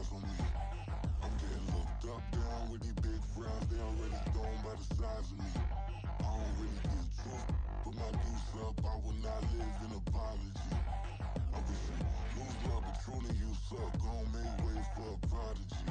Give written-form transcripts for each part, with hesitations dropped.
eyes on me. I'm getting looked up, down with these big frowns. They already gone by the size of me. I don't really get too. Put my deuce up, I will not live in apology. I wish you lose love, but truly you suck. Gon' make way for a prodigy.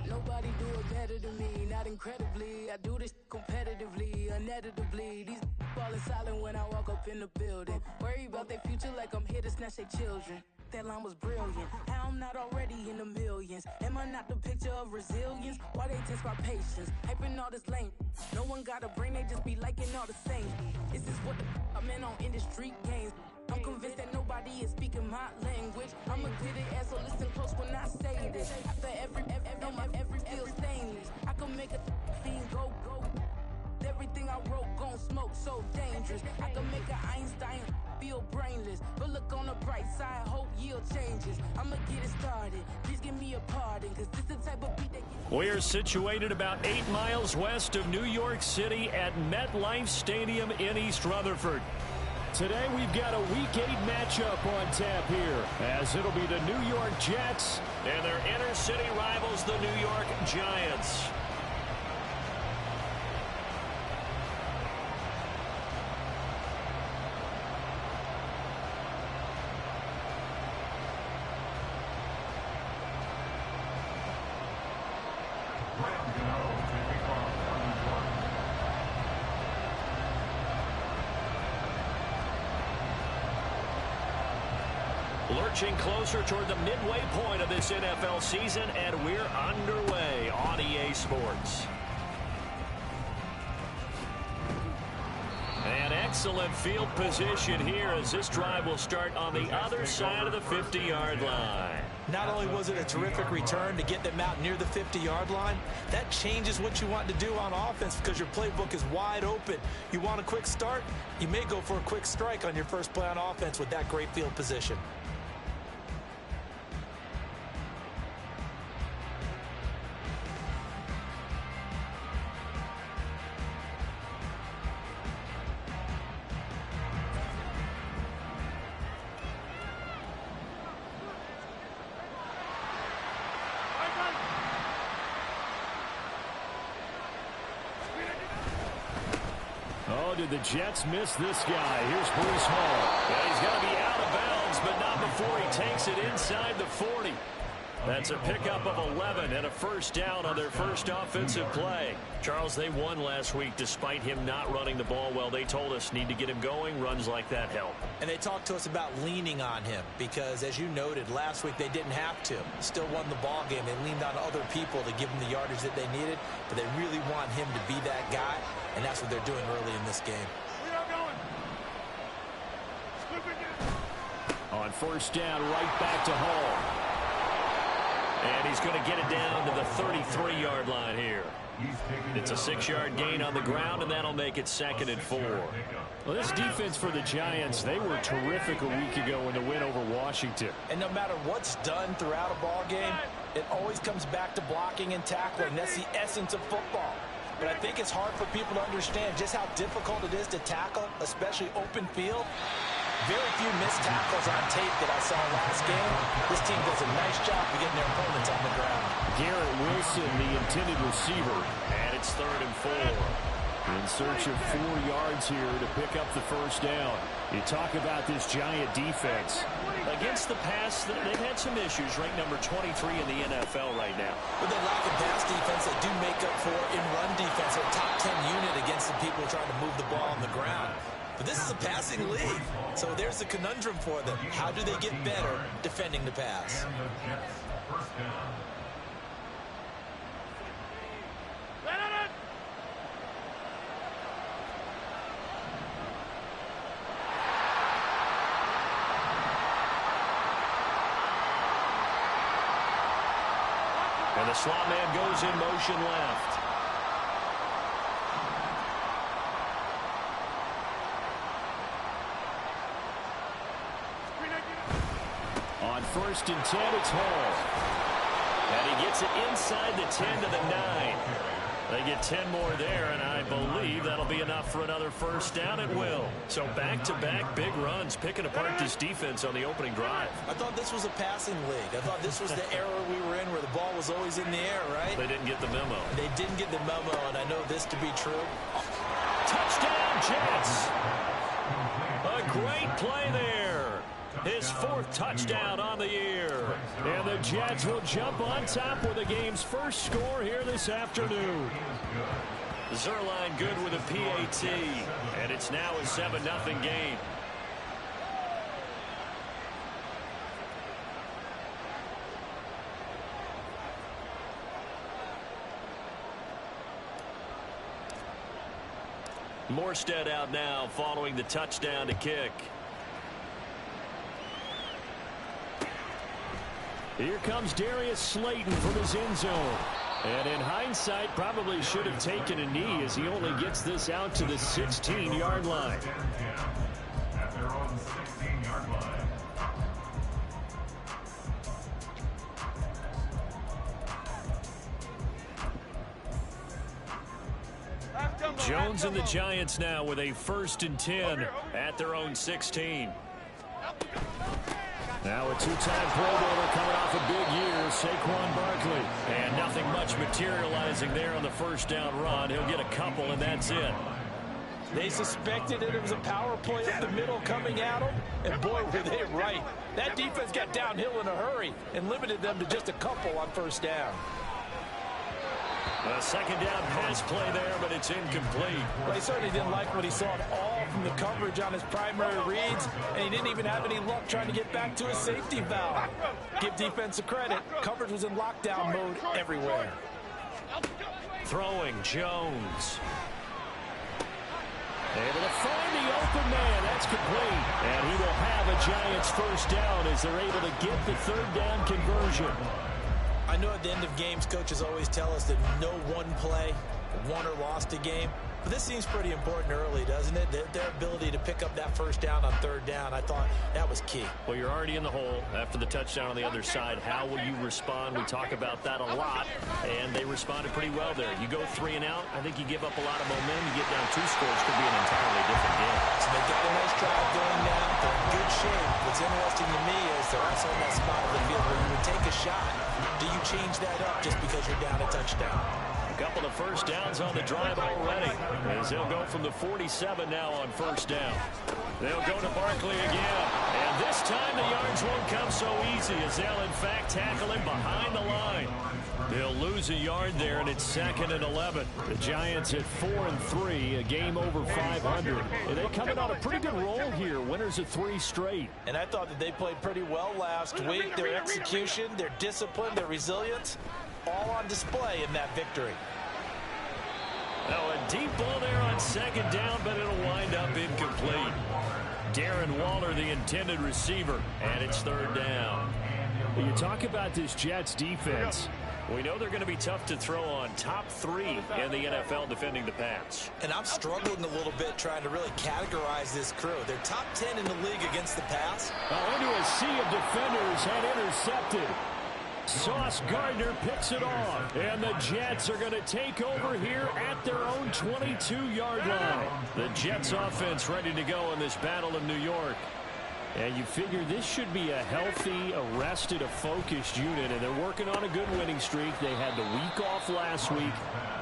Nobody do it better than me, not incredibly. I do this competitively, uneditably. These falling silent when I walk up in the building. Worry about their future like I'm here to snatch their children. That line was brilliant. How I'm not already in the millions? Am I not the picture of resilience? Why they test my patience? Hyping all this lame. No one got a brain, they just be liking all the same. This is what the I'm in on industry games. I'm convinced that nobody is speaking my language. I'm a good ass, so listen close when I say this. After every feel stainless. I can make a fiend go. Everything I wrote gon' smoke, so dangerous. I can make an Einstein feel brainless. But look on the bright side, hope yield changes. I'ma get it started. Please give me a pardon, cause this the type of beat that We're situated about 8 miles west of New York City at MetLife Stadium in East Rutherford. Today we've got a Week 8 matchup on tap here, as it'll be the New York Jets and their inner city rivals, the New York Giants. Lurching closer toward the midway point of this NFL season, and we're underway on EA Sports. An excellent field position here as this drive will start on the other side of the 50-yard line. Not only was it a terrific return to get them out near the 50-yard line, that changes what you want to do on offense because your playbook is wide open. You want a quick start? You may go for a quick strike on your first play on offense with that great field position. Did the Jets miss this guy? Here's Bruce Hall. Yeah, he's got to be out of bounds, but not before he takes it inside the 40. That's a pickup of 11 and a first down on their first offensive play. Charles, they won last week despite him not running the ball well. They told us need to get him going. Runs like that help. And they talked to us about leaning on him because, as you noted, last week they didn't have to. Still won the ball game. They leaned on other people to give them the yardage that they needed, but they really want him to be that guy, and that's what they're doing early in this game. On first down, right back to Hall. And he's going to get it down to the 33-yard line here. It's a 6-yard gain on the ground, and that'll make it 2nd and 4. Well, this defense for the Giants, they were terrific a week ago in the win over Washington. And no matter what's done throughout a ball game, it always comes back to blocking and tackling. That's the essence of football. But I think it's hard for people to understand just how difficult it is to tackle, especially open field. Very few missed tackles on tape that I saw last game. This team does a nice job of getting their opponents on the ground. Garrett Wilson, the intended receiver. And it's 3rd and 4. In search of 4 yards here to pick up the first down. You talk about this Giant defense. Against the pass, they've had some issues. Ranked number 23 in the NFL right now. With their lack of pass defense, they do make up for in run defense. They're top 10 unit against the people trying to move the ball on the ground. But this is a passing league, so there's a conundrum for them. How do they get better defending the pass? And the slot man goes in motion left. On 1st and 10, it's Hall. And he gets it inside the 10 to the 9. They get 10 more there, and I believe that'll be enough for another first down at will. So back-to-back big runs, picking apart this defense on the opening drive. I thought this was a passing league. I thought this was the era we were in where the ball was always in the air, right? They didn't get the memo. They didn't get the memo, and I know this to be true. Touchdown, Jets! A great play there. His 4th touchdown on the year. And the Jets will jump on top with the game's first score here this afternoon. Zuerlein good with a PAT. And it's now a 7-0 game. Morstead out now following the touchdown to kick. Here comes Darius Slayton from his end zone. And in hindsight, probably should have taken a knee as he only gets this out to the 16-yard line. At their own 16-yard line. Jones and the Giants now with a 1st and 10 at their own 16. Now a 2-time Pro Bowler coming off a big year, Saquon Barkley. And nothing much materializing there on the first down run. He'll get a couple, and that's it. They suspected it was a power play up the middle coming at them, and boy, were they right. That defense got downhill in a hurry and limited them to just a couple on first down. A 2nd down pass play there, but it's incomplete. Well, he certainly didn't like what he saw at all from the coverage on his primary reads, and he didn't even have any luck trying to get back to his safety valve. Give defense a credit. Coverage was in lockdown mode everywhere. Throwing Jones. Able to find the open man. That's complete. And he will have a Giants first down as they're able to get the 3rd down conversion. I know at the end of games, coaches always tell us that no one play won or lost a game. But this seems pretty important early, doesn't it? Their ability to pick up that first down on 3rd down, I thought that was key. Well, you're already in the hole after the touchdown on the other side. How will you respond? We talk about that a lot, and they responded pretty well there. You go 3 and out, I think you give up a lot of momentum. You get down 2 scores, could be an entirely different game. So they got a nice drive going now. They're in good shape. What's interesting to me is they're also in that spot of the field where you would take a shot. Do you change that up just because you're down a touchdown? A couple of first downs on the drive already, as they'll go from the 47 now on first down. They'll go to Barkley again, and this time the yards won't come so easy as they'll in fact tackle him behind the line. They'll lose a yard there, and it's 2nd and 11. The Giants at 4-3, a game over 500. And they coming on a pretty good roll here, winners of 3 straight. And I thought that they played pretty well last week. Their execution, their discipline, their resilience, all on display in that victory. Now a deep ball there on 2nd down, but it'll wind up incomplete. Darren Waller, the intended receiver, and it's 3rd down. When you talk about this Jets defense, we know they're going to be tough to throw on. Top 3 in the NFL defending the pass. And I'm struggling a little bit trying to really categorize this crew. They're top 10 in the league against the pass. Into a sea of defenders had intercepted. Sauce Gardner picks it off. And the Jets are going to take over here at their own 22-yard line. The Jets offense ready to go in this battle in New York. And you figure this should be a healthy, arrested, a focused unit. And they're working on a good winning streak. They had the week off last week.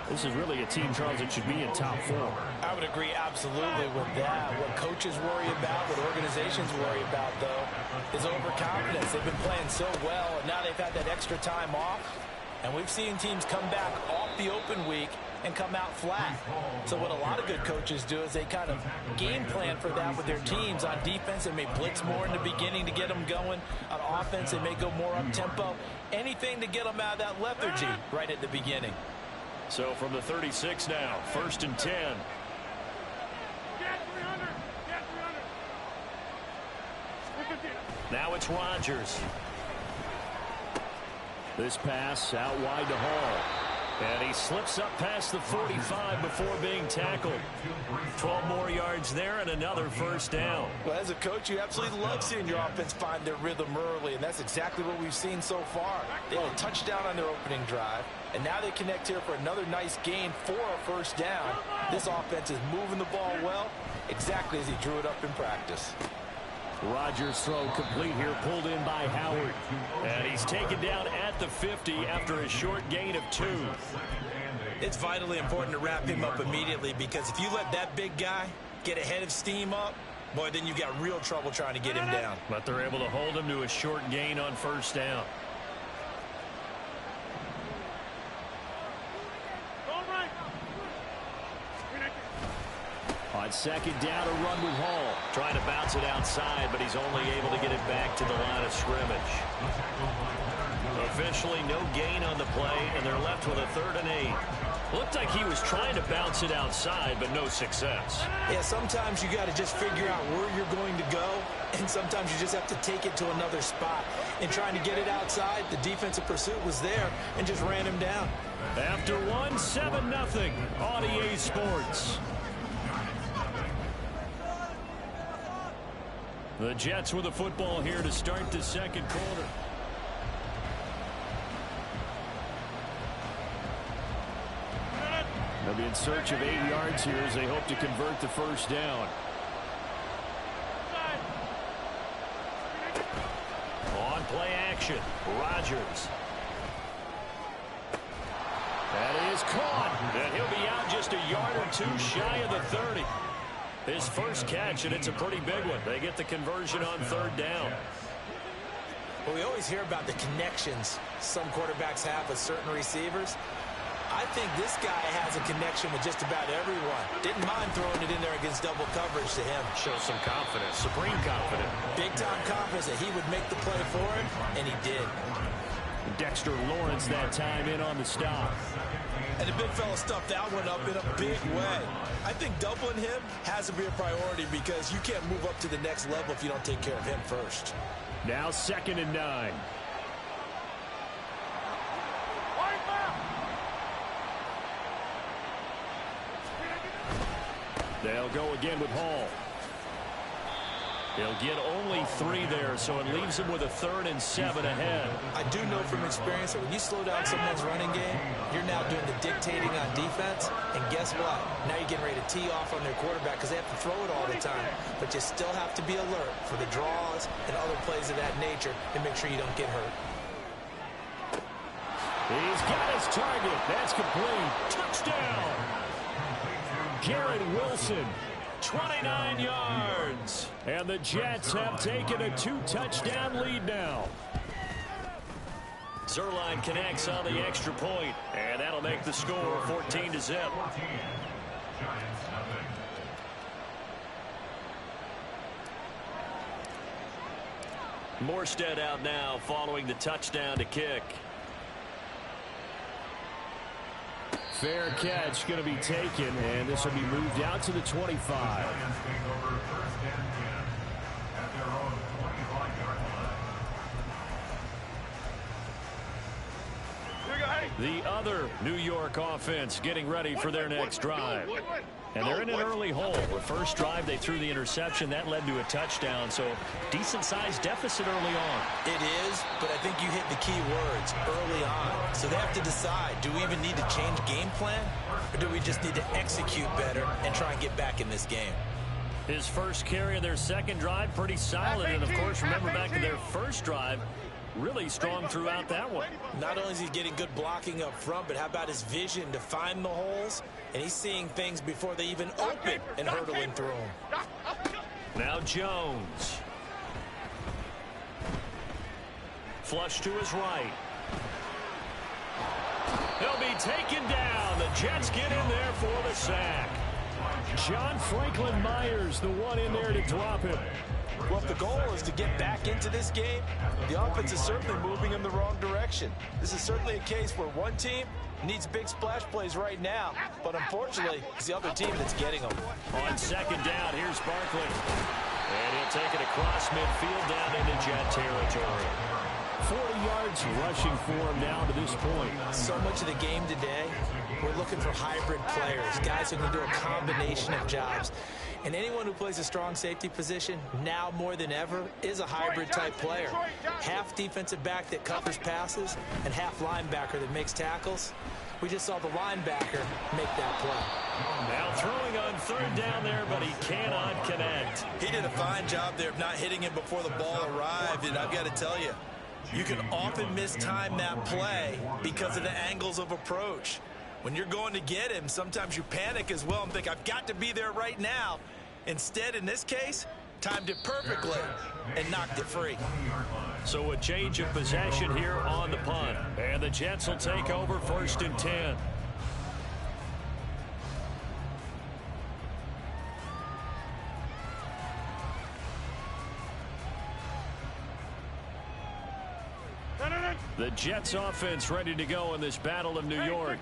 This is really a team, Charles, that should be in top 4. I would agree absolutely with that. What coaches worry about, what organizations worry about, though, is overconfidence. They've been playing so well, and now they've had that extra time off. And we've seen teams come back off the open week and come out flat. So what a lot of good coaches do is they kind of game plan for that with their teams. On defense, they may blitz more in the beginning to get them going. On offense, they may go more up-tempo. Anything to get them out of that lethargy right at the beginning. So from the 36 now, 1st and 10. Now it's Rodgers. This pass out wide to Hall. And he slips up past the 45 before being tackled. 12 more yards there and another first down. Well, as a coach, you absolutely love seeing your offense find their rhythm early, and that's exactly what we've seen so far. They had a touchdown on their opening drive, and now they connect here for another nice gain for a first down. This offense is moving the ball well, exactly as he drew it up in practice. Rodgers' throw complete here, pulled in by Howard. And he's taken down at the 50 after a short gain of 2. It's vitally important to wrap him up immediately, because if you let that big guy get ahead of steam up, boy, then you've got real trouble trying to get him down. But they're able to hold him to a short gain on first down. On second down, a run with Hall. Trying to bounce it outside, but he's only able to get it back to the line of scrimmage. Officially no gain on the play, and they're left with a 3rd and 8. Looked like he was trying to bounce it outside, but no success. Yeah, sometimes you got to just figure out where you're going to go, and sometimes you just have to take it to another spot. And trying to get it outside, the defensive pursuit was there and just ran him down. After one, 7-0 on EA Sports. The Jets with the football here to start the second quarter. They'll be in search of 8 yards here as they hope to convert the first down. On play action, Rodgers. That is caught, and he'll be out just a yard or 2 shy of the 30. His first catch, and it's a pretty big one. They get the conversion on 3rd down. Well, we always hear about the connections some quarterbacks have with certain receivers. I think this guy has a connection with just about everyone. Didn't mind throwing it in there against double coverage to him. Shows some confidence, supreme confidence. Big-time confidence that he would make the play for him, and he did. Dexter Lawrence that time in on the stop. And the big fella stuffed that one up in a big way. I think doubling him has to be a priority, because you can't move up to the next level if you don't take care of him first. Now 2nd and 9. They'll go again with Hall. He'll get only 3 there, so it leaves him with a 3rd and 7 ahead. I do know from experience that when you slow down someone's running game, you're now doing the dictating on defense. And guess what? Now you're getting ready to tee off on their quarterback because they have to throw it all the time. But you still have to be alert for the draws and other plays of that nature to make sure you don't get hurt. He's got his target. That's complete. Touchdown. Garrett Wilson. 29 yards. And the Jets have taken a 2-touchdown lead now. Zuerlein connects on the extra point, and that'll make the score 14-0. Morstead out now following the touchdown to kick. Fair catch going to be taken, and this will be moved out to the 25. The other New York offense getting ready for their next drive. And they're in an early hole. The first drive, they threw the interception. That led to a touchdown, so decent-sized deficit early on. It is, but I think you hit the key words, early on. So they have to decide, do we even need to change game plan, or do we just need to execute better and try and get back in this game? His first carry of their second drive, pretty solid. And, of course, remember back to their first drive, really strong throughout that one. Not only is he getting good blocking up front, but how about his vision to find the holes? And he's seeing things before they even open and hurdling through them. Now Jones. Flush to his right. He'll be taken down. The Jets get in there for the sack. John Franklin Myers, the one in there to drop him. Well, if the goal is to get back into this game, the offense is certainly moving in the wrong direction. This is certainly a case where one team needs big splash plays right now, but unfortunately, it's the other team that's getting them. On second down, here's Barkley. And he'll take it across midfield down into Jet territory. 40 yards rushing for him now to this point. So much of the game today, we're looking for hybrid players, guys who can do a combination of jobs. And anyone who plays a strong safety position, now more than ever, is a hybrid-type player. Half defensive back that covers passes and half linebacker that makes tackles. We just saw the linebacker make that play. Now throwing on third down there, but he cannot connect. He did a fine job there of not hitting him before the ball arrived, and I've got to tell you, you can often mistime that play because of the angles of approach. When you're going to get him, sometimes you panic as well and think, I've got to be there right now. Instead, in this case, timed it perfectly and knocked it free. So a change of possession here on the punt. And the Jets will take over 1st and 10. The Jets offense ready to go in this Battle of New York.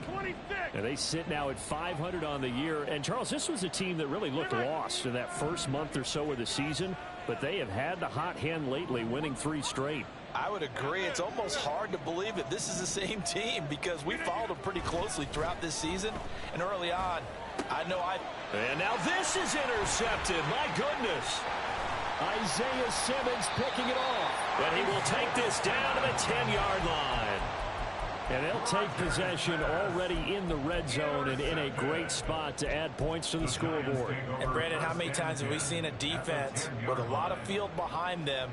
And they sit now at 500 on the year. And, Charles, this was a team that really looked lost in that first month or so of the season. But they have had the hot hand lately, winning 3 straight. I would agree. It's almost hard to believe that this is the same team because we followed them pretty closely throughout this season. And early on, And now this is intercepted. My goodness. Isaiah Simmons picking it off. And he will take this down to the 10-yard line. And they'll take possession already in the red zone and in a great spot to add points to the scoreboard. And, Brandon, how many times have we seen a defense with a lot of field behind them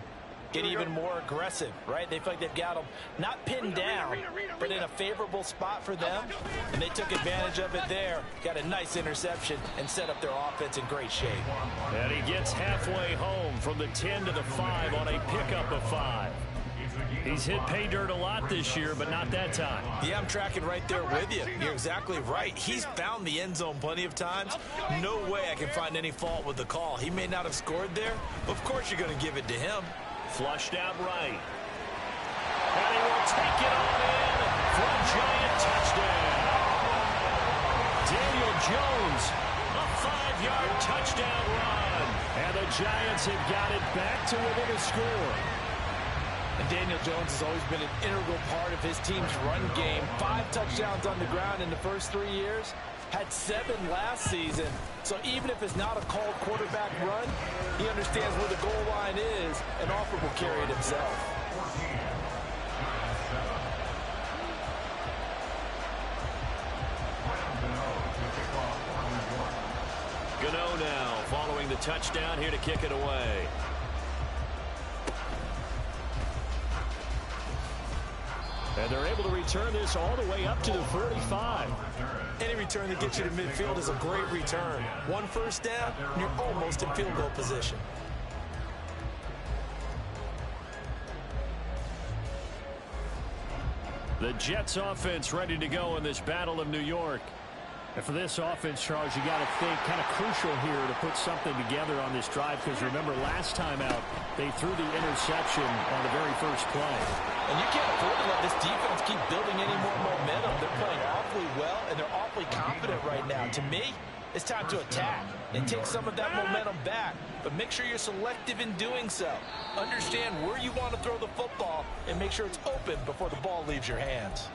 get even more aggressive, right? They feel like they've got them not pinned down, but in a favorable spot for them. And they took advantage of it there, got a nice interception, and set up their offense in great shape. And he gets halfway home from the 10 to the 5 on a pickup of 5. He's hit pay dirt a lot this year, but not that time. Yeah, I'm tracking right there with you. You're exactly right. He's found the end zone plenty of times. No way I can find any fault with the call. He may not have scored there, but of course you're going to give it to him. Flushed out right. And he will take it on in for a giant touchdown. Daniel Jones, a 5-yard touchdown run. And the Giants have got it back to within a score. And Daniel Jones has always been an integral part of his team's run game. 5 touchdowns on the ground in the first 3 years. Had 7 last season. So even if it's not a called quarterback run, he understands where the goal line is and often will carry it himself. Gano now following the touchdown here to kick it away. And they're able to return this all the way up to the 45. Any return that gets you to midfield is a great return. 1 first down, and you're almost in field goal position. The Jets offense ready to go in this Battle of New York. And for this offense, Charles, you got to think kind of crucial here to put something together on this drive, because remember last time out they threw the interception on the very first play. And you can't afford to let this defense keep building any more momentum. They're playing awfully well, and they're awfully confident right now. To me, it's time to attack and take some of that momentum back. But make sure you're selective in doing so. Understand where you want to throw the football and make sure it's open before the ball leaves your hands.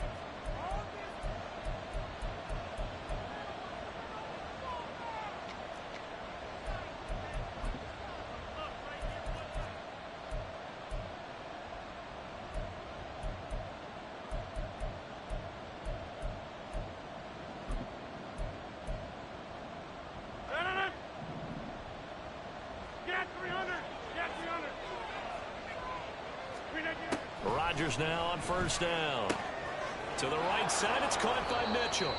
Rodgers now on first down. To the right side, it's caught by Mitchell.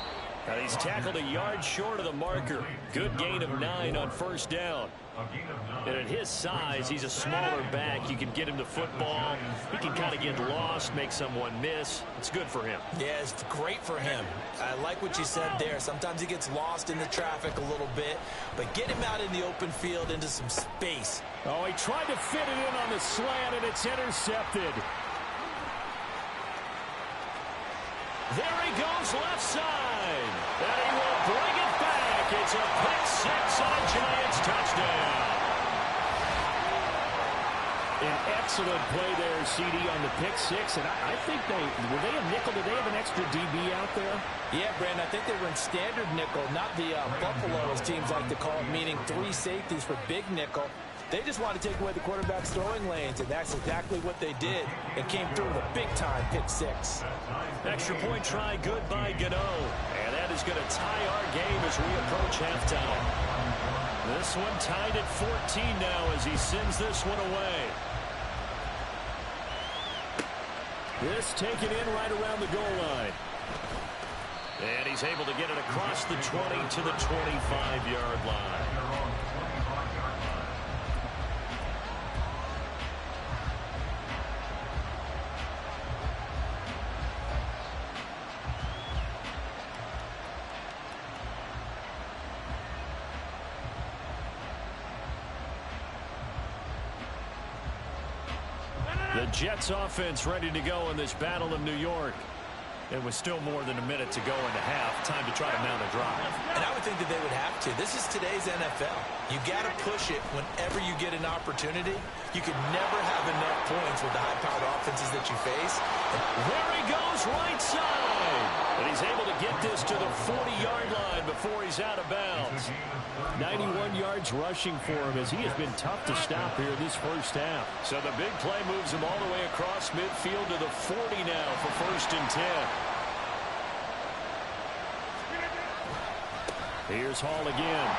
And he's tackled a yard short of the marker. Good gain of 9 on first down. And at his size, he's a smaller back. You can get him the football. He can kind of get lost, make someone miss. It's good for him. Yeah, it's great for him. I like what you said there. Sometimes he gets lost in the traffic a little bit. But get him out in the open field into some space. Oh, he tried to fit it in on the slant, and it's intercepted. There he goes left side. And he will bring it back. It's a pick 6 on a Giants touchdown. An excellent play there, CD, on the pick six. And I think were they a nickel? Did they have an extra DB out there? Yeah, Brandon, I think they were in standard nickel, not the Buffalo, as teams like to call it, meaning 3 safeties for big nickel. They just want to take away the quarterback's throwing lanes, and that's exactly what they did. It came through with a big-time pick six. Extra point try, good by Gano. And that is going to tie our game as we approach halftime. This one tied at 14 now as he sends this one away. This taken in right around the goal line. And he's able to get it across the 20 to the 25-yard line. The Jets offense ready to go in this battle of New York. It was still more than a minute to go in the half. Time to try to mount a drive. And I would think that they would have to. This is today's NFL. You got to push it whenever you get an opportunity. You can never have enough points with the high-powered offenses that you face. There he goes, right side. And he's able to get this to the 40-yard line before he's out of bounds. 91 yards rushing for him as he has been tough to stop here this first half. So the big play moves him all the way across midfield to the 40 now for 1st and 10. Here's Hall again.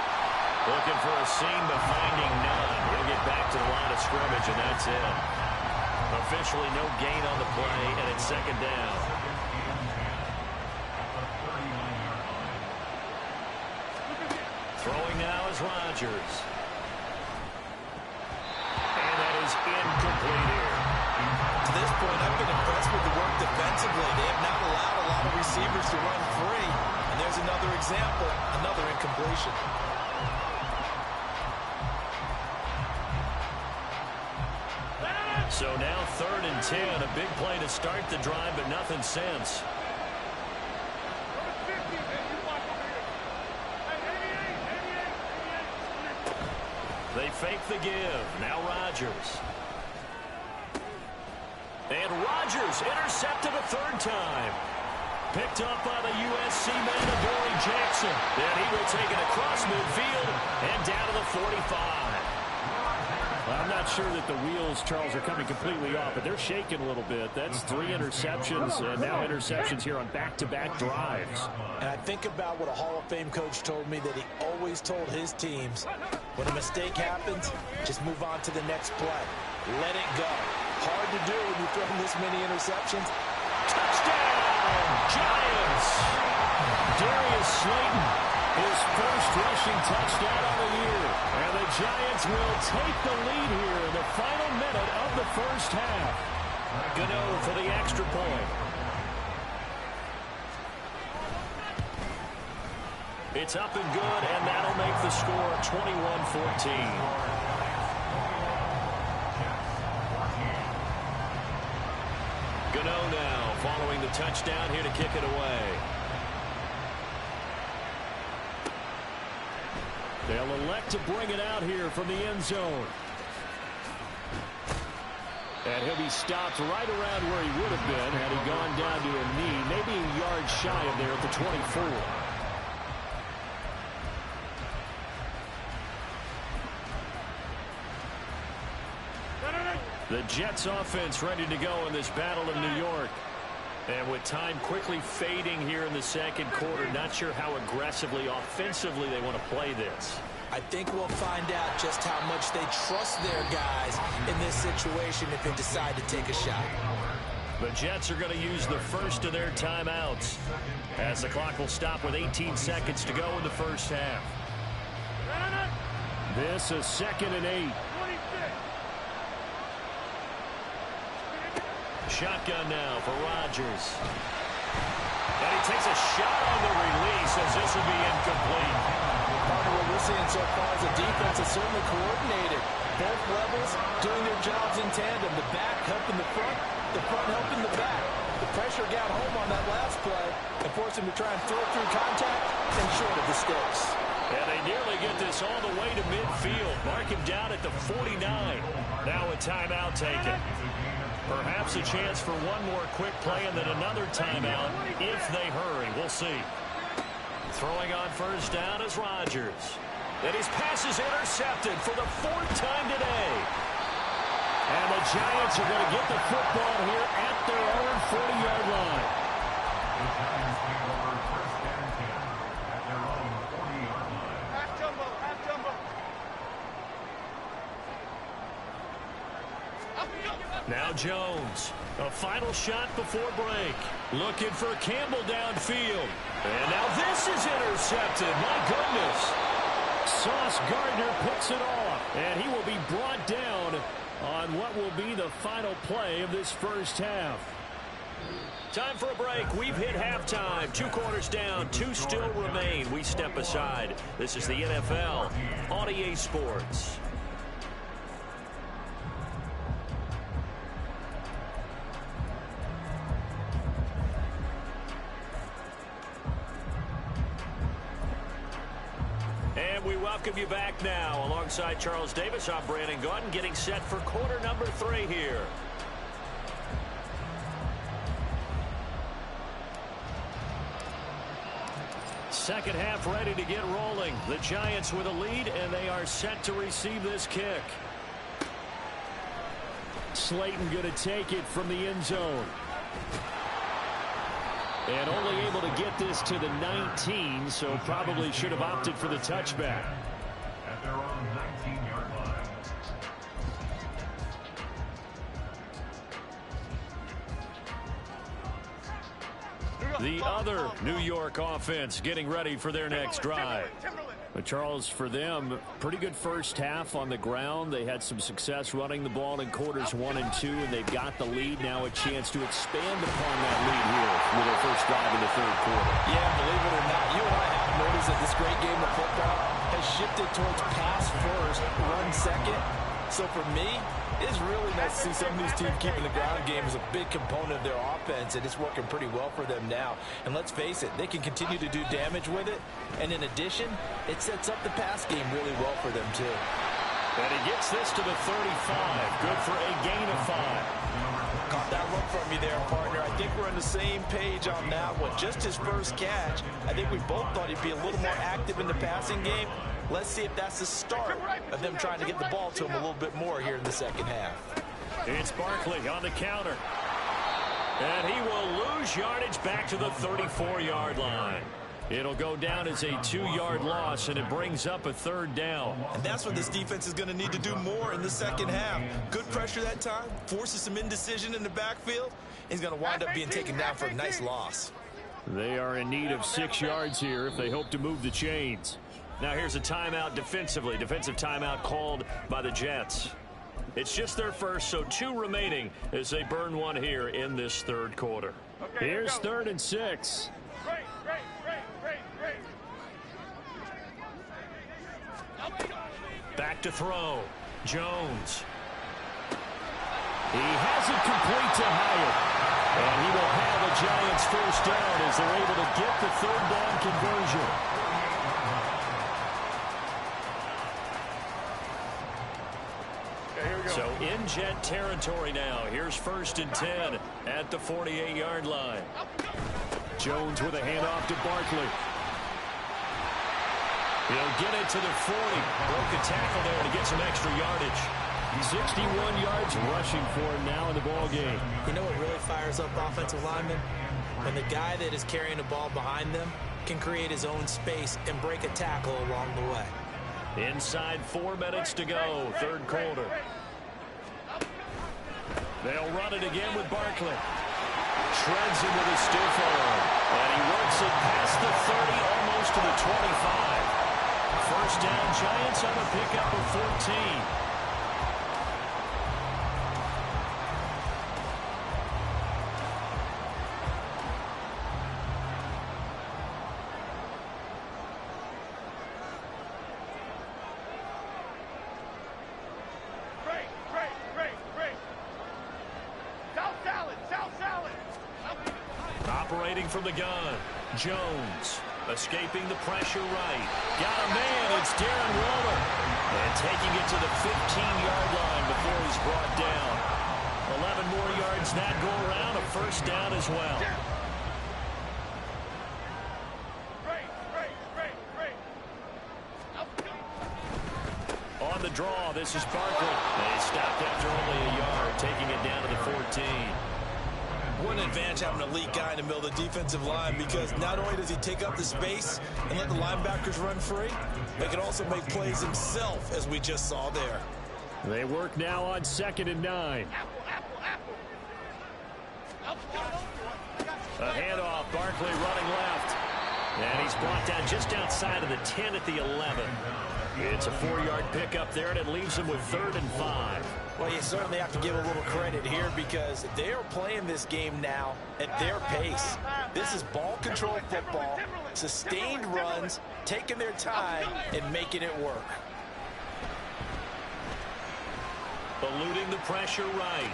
Looking for a seam, but finding none. He'll get back to the line of scrimmage, and that's it. Officially no gain on the play, and it's 2nd down. Throwing now is Rodgers. And that is incomplete here. To this point, I've been impressed with the work defensively. They have not allowed a lot of receivers to run free. And there's another example, another incompletion. So now 3rd and 10. A big play to start the drive, but nothing since. They fake the give. Now Rodgers. And Rodgers intercepted a 3rd time. Picked up by the USC man, Adoree Jackson. Then he will take it across midfield and down to the 45. Well, I'm not sure that the wheels, Charles, are coming completely off, but they're shaking a little bit. That's 3 interceptions, and now interceptions here on back-to-back drives. And I think about what a Hall of Fame coach told me, that he always told his teams, when a mistake happens, just move on to the next play. Let it go. Hard to do when you throw this many interceptions. Touchdown, Giants! Darius Slayton, his first rushing touchdown of the year. And the Giants will take the lead here in the final minute of the first half. Gano for the extra point. It's up and good, and that'll make the score 21-14. Gano now following the touchdown here to kick it away. They'll elect to bring it out here from the end zone. And he'll be stopped right around where he would have been had he gone down to a knee, maybe a yard shy of there at the 24. The Jets offense ready to go in this battle of New York. And with time quickly fading here in the 2nd quarter, not sure how aggressively, offensively they want to play this. I think we'll find out just how much they trust their guys in this situation if they decide to take a shot. The Jets are going to use the first of their timeouts as the clock will stop with 18 seconds to go in the first half. This is 2nd and 8. Shotgun now for Rodgers. And he takes a shot on the release as this will be incomplete. Partner, what we're seeing so far is the defense is certainly coordinated. Both levels doing their jobs in tandem. The back helping the front helping the back. The pressure got home on that last play and forced him to try and throw through contact and short of the sticks. And they nearly to get this all the way to midfield. Mark him down at the 49. Now a timeout taken. Perhaps a chance for one more quick play and then another timeout if they hurry. We'll see. Throwing on first down is Rodgers. And his pass is intercepted for the 4th time today. And the Giants are going to get the football here at their own 40-yard line. The Giants take over first and 10 at their own 40-yard line. Half jumbo, half jumbo. Now Jones, a final shot before break. Looking for Campbell downfield. And now this is intercepted. My goodness. Sauce Gardner picks it off. And he will be brought down on what will be the final play of this first half. Time for a break. We've hit halftime. 2 quarters down. 2 still remain. We step aside. This is the NFL on EA Sports. And we welcome you back now. Alongside Charles Davis, I'm Brandon Gaudin, getting set for quarter number 3 here. Second half ready to get rolling. The Giants with a lead, and they are set to receive this kick. Slayton going to take it from the end zone. And only able to get this to the 19, so probably should have opted for the touchback. At their own 19-yard line. The other New York offense getting ready for their next drive. But Charles, for them, pretty good first half on the ground. They had some success running the ball in quarters 1 and 2, and they've got the lead. Now a chance to expand upon that lead here with their first drive in the 3rd quarter. Yeah, believe it or not, you and I have noticed that this great game of football has shifted towards pass first, run second. So for me, it's really nice to see some of these teams keeping the ground game as a big component of their offense, and it's working pretty well for them now. And let's face it, they can continue to do damage with it. And in addition, it sets up the pass game really well for them, too. And he gets this to the 35. Good for a gain of 5. Caught that look from you there, partner. I think we're on the same page on that one. Just his first catch. I think we both thought he'd be a little more active in the passing game. Let's see if that's the start of them trying to get the ball to him a little bit more here in the second half. It's Barkley on the counter. And he will lose yardage back to the 34-yard line. It'll go down as a 2-yard loss, and it brings up a 3rd down. And that's what this defense is going to need to do more in the second half. Good pressure that time, forces some indecision in the backfield. He's going to wind up being taken down for a nice loss. They are in need of 6 yards here if they hope to move the chains. Now here's a timeout defensively. Defensive timeout called by the Jets. It's just their first, so 2 remaining as they burn one here in this 3rd quarter. Okay, here's 3rd and 6. Great. Back to throw. Jones. He has it complete to Hyatt. And he will have a Giants first down as they're able to get the 3rd down conversion. So in Jet territory now. Here's 1st and 10 at the 48-yard line. Jones with a handoff to Barkley. He'll get it to the 40. Broke a tackle there to get some extra yardage. 61 yards rushing for him now in the ball game. You know what really fires up offensive linemen? When the guy that is carrying the ball behind them can create his own space and break a tackle along the way. Inside 4 minutes to go, 3rd quarter. They'll run it again with Barkley. Shreds him with a stiff arm. And he works it past the 30, almost to the 25. First down, Giants on a pickup of 14. Operating from the gun, Jones escaping the pressure right. Got a man, and it's Darren Waller. And taking it to the 15-yard line before he's brought down. 11 more yards that go around, a first down as well. On the draw, this is Barkley. They stopped after only a yard, taking it down to the 14. What an advantage having an elite guy in the middle of the defensive line, because not only does he take up the space and let the linebackers run free, they can also make plays himself, as we just saw there. They work now on 2nd and 9. A handoff, Barkley running left. And he's brought down just outside of the 10 at the 11. It's a 4-yard pickup there, and it leaves him with 3rd and 5. Well, you certainly have to give a little credit here, because they are playing this game now at their pace. This is ball control football, sustained runs, taking their time and making it work. Eluding the pressure right.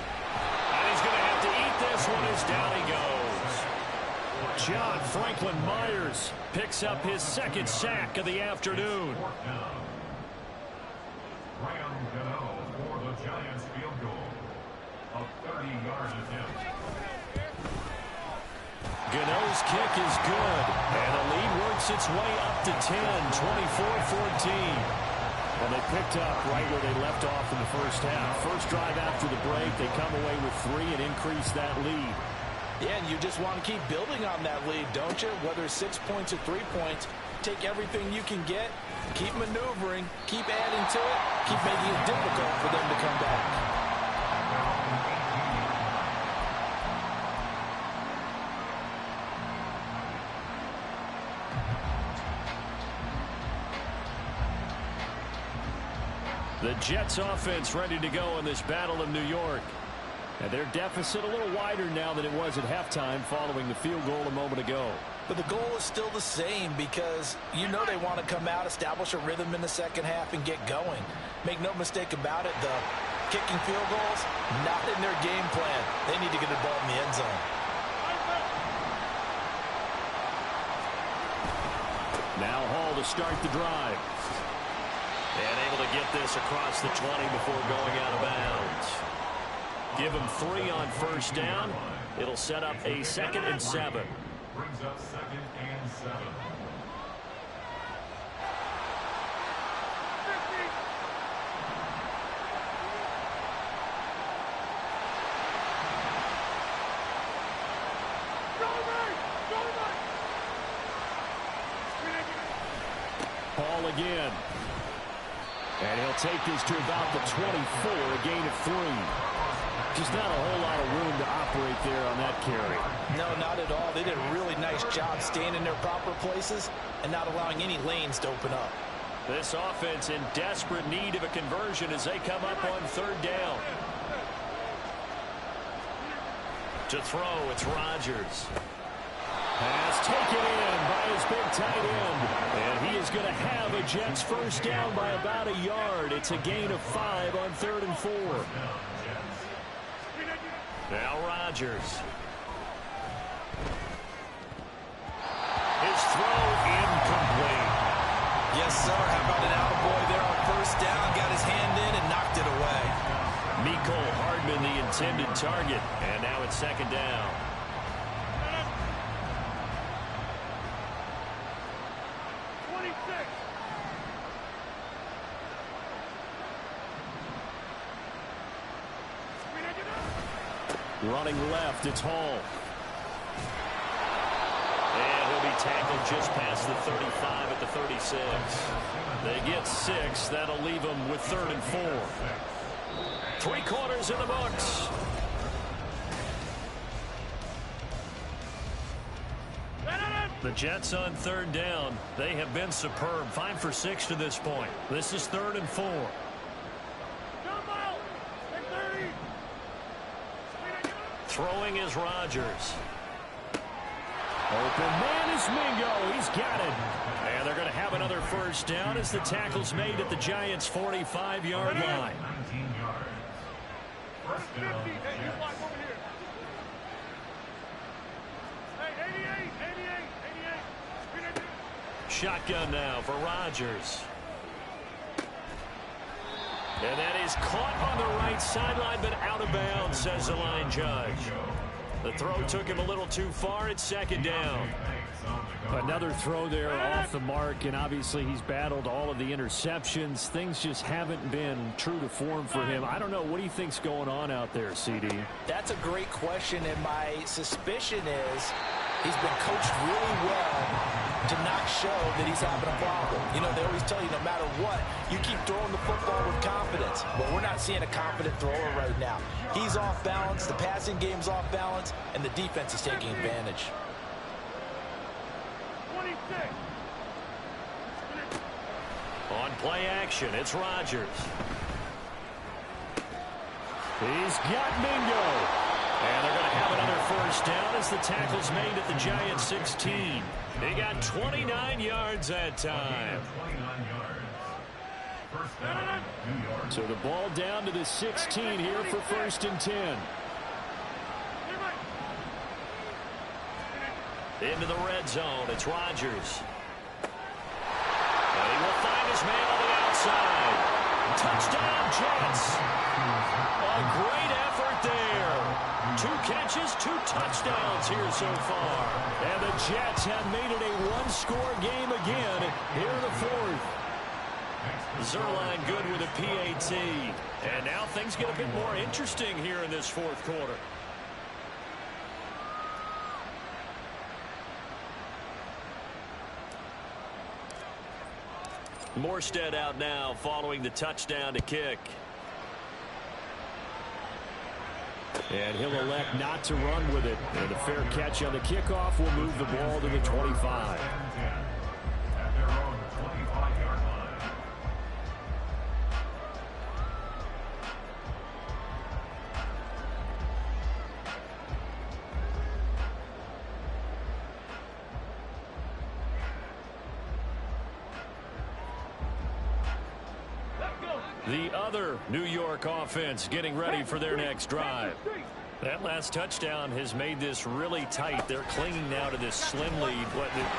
And he's going to have to eat this one as down he goes. John Franklin Myers picks up his 2nd sack of the afternoon. Graham Gano for the Giants field goal. A 30-yard attempt. Gano's kick is good, and the lead works its way up to 10, 24-14. Well, they picked up right where they left off in the first half. First drive after the break, they come away with 3 and increase that lead. Yeah, and you just want to keep building on that lead, don't you? Whether it's 6 points or 3 points, take everything you can get, keep maneuvering, keep adding to it, keep making it difficult for them to come back. The Jets offense ready to go in this battle of New York. And their deficit a little wider now than it was at halftime following the field goal a moment ago. But the goal is still the same, because you know they want to come out, establish a rhythm in the second half, and get going. Make no mistake about it, the kicking field goals, not in their game plan. They need to get the ball in the end zone. Now Hall to start the drive. And able to get this across the 20 before going out of bounds. Give him 3 on first down. It'll set up a 2nd and 7. Brings up 2nd and 7. Hall again. And he'll take this to about the 24, a gain of 3. Just not a whole lot of room to operate there on that carry. No, not at all. They did a really nice job staying in their proper places and not allowing any lanes to open up. This offense in desperate need of a conversion as they come up on 3rd down. To throw, it's Rodgers. Pass taken in by his big tight end. And he is going to have a Jets first down by about a yard. It's a gain of 5 on 3rd and 4. Now Rodgers. His throw incomplete. Yes, sir. How about an attaboy there on first down? Got his hand in and knocked it away. Mecole Hardman, the intended target. And now it's 2nd down. Running left, it's Hall. And he'll be tackled just past the 35 at the 36. They get 6. That'll leave them with 3rd and 4. 3 quarters in the books. The Jets on 3rd down. They have been superb. 5 for 6 to this point. This is 3rd and 4. Throwing is Rodgers. Open man is Mingo. He's got it. And they're going to have another first down as the tackle's made at the Giants' 45-yard line. 19 yards. First down. Shotgun now for Rodgers. And that is caught on the right sideline, but out of bounds, says the line judge. The throw took him a little too far. It's second down. Another throw there off the mark, and obviously he's battled all of the interceptions. Things just haven't been true to form for him. I don't know. What do you think's going on out there, CD? That's a great question, and my suspicion is he's been coached really well to not show that he's having a problem. You know, they always tell you no matter what, you keep throwing the football with confidence. But we're not seeing a confident thrower right now. He's off balance, the passing game's off balance, and the defense is taking advantage. On play action, it's Rodgers. He's got Mingo. And they're going to have another first down as the tackle's made at the Giants 16. They got 29 yards that time. So the ball down to the 16 here for 1st and 10. Into the red zone, it's Rodgers. And he will find his man on the outside. Touchdown, Jets. A great effort there. 2 catches, 2 touchdowns here so far. And the Jets have made it a one-score game again here in the 4th. Zuerlein good with a PAT. And now things get a bit more interesting here in this 4th quarter. Morstead out now following the touchdown to kick. And he'll elect not to run with it. And the fair catch on the kickoff will move the ball to the 25. At their own 25-yard line. The other New York offense getting ready for their next drive. That last touchdown has made this really tight. They're clinging now to this slim lead.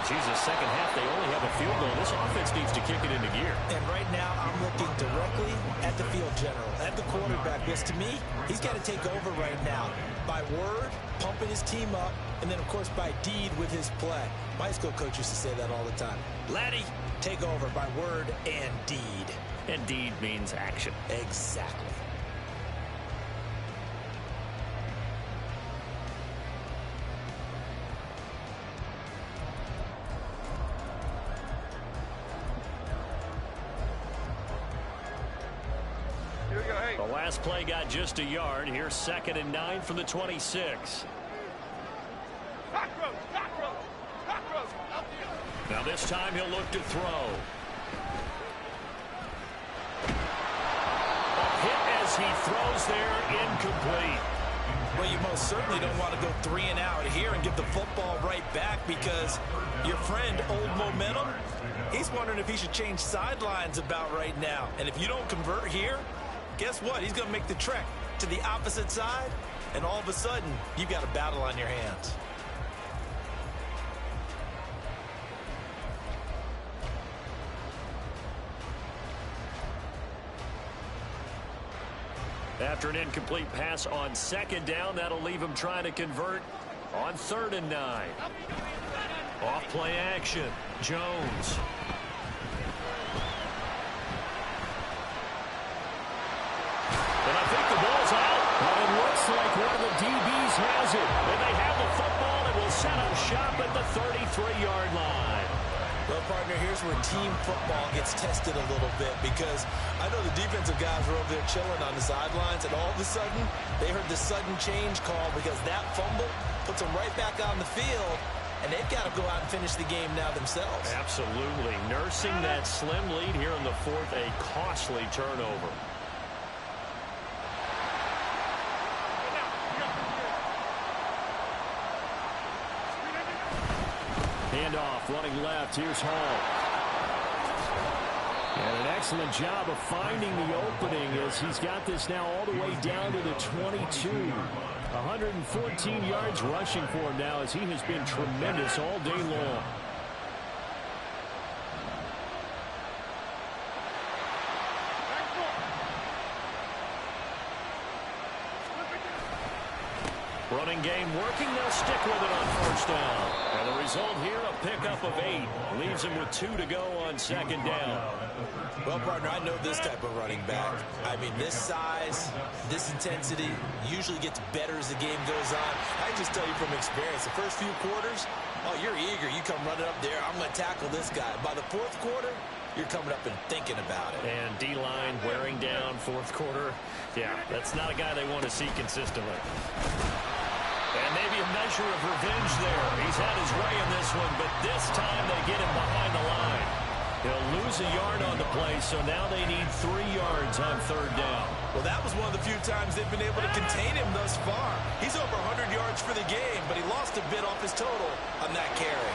Jesus, second half, they only have a field goal. This offense needs to kick it into gear. And right now, I'm looking directly at the field general, at the quarterback. Because to me, he's got to take over right now. By word, pumping his team up, and then, of course, by deed with his play. My school coach used to say that all the time. Laddie, take over by word and deed. And deed means action. Exactly. The last play got just a yard. Here's 2nd and 9 from the 26. Now this time he'll look to throw. As he throws there, incomplete. Well, you most certainly don't want to go 3 and out here and give the football right back, because your friend, Old Momentum, he's wondering if he should change sidelines about right now. And if you don't convert here, guess what? He's going to make the trek to the opposite side, and all of a sudden, you've got a battle on your hands. After an incomplete pass on 2nd down, that'll leave him trying to convert on 3rd and 9. Off play action, Jones. And I think the ball's out. But it looks like one of the DBs has it. And they have the football and will set up shop at the 33-yard line. Well, partner, here's where team football gets tested a little bit, because I know the defensive guys were over there chilling on the sidelines, and all of a sudden, they heard the sudden change call, because that fumble puts them right back on the field, and they've got to go out and finish the game now themselves. Absolutely. Nursing that slim lead here in the 4th, a costly turnover. Handoff, running left. Here's Hall. And an excellent job of finding the opening, as he's got this now all the way down to the 22. 114 yards rushing for him now, as he has been tremendous all day long. Running game working. They'll stick with it on first down. And the result here, a pickup of 8. Leaves him with 2 to go on second down. Well, partner, I know this type of running back. I mean, this size, this intensity usually gets better as the game goes on. I can just tell you from experience, the first few quarters, oh, you're eager. You come running up there, I'm going to tackle this guy. By the fourth quarter, you're coming up and thinking about it. And D-line wearing down fourth quarter. Yeah, that's not a guy they want to see consistently. And maybe a measure of revenge there. He's had his way in this one, but this time they get him behind the line. He'll lose a yard on the play, so now they need 3 yards on third down. Well, that was one of the few times they've been able to contain him thus far. He's over 100 yards for the game, but he lost a bit off his total on that carry.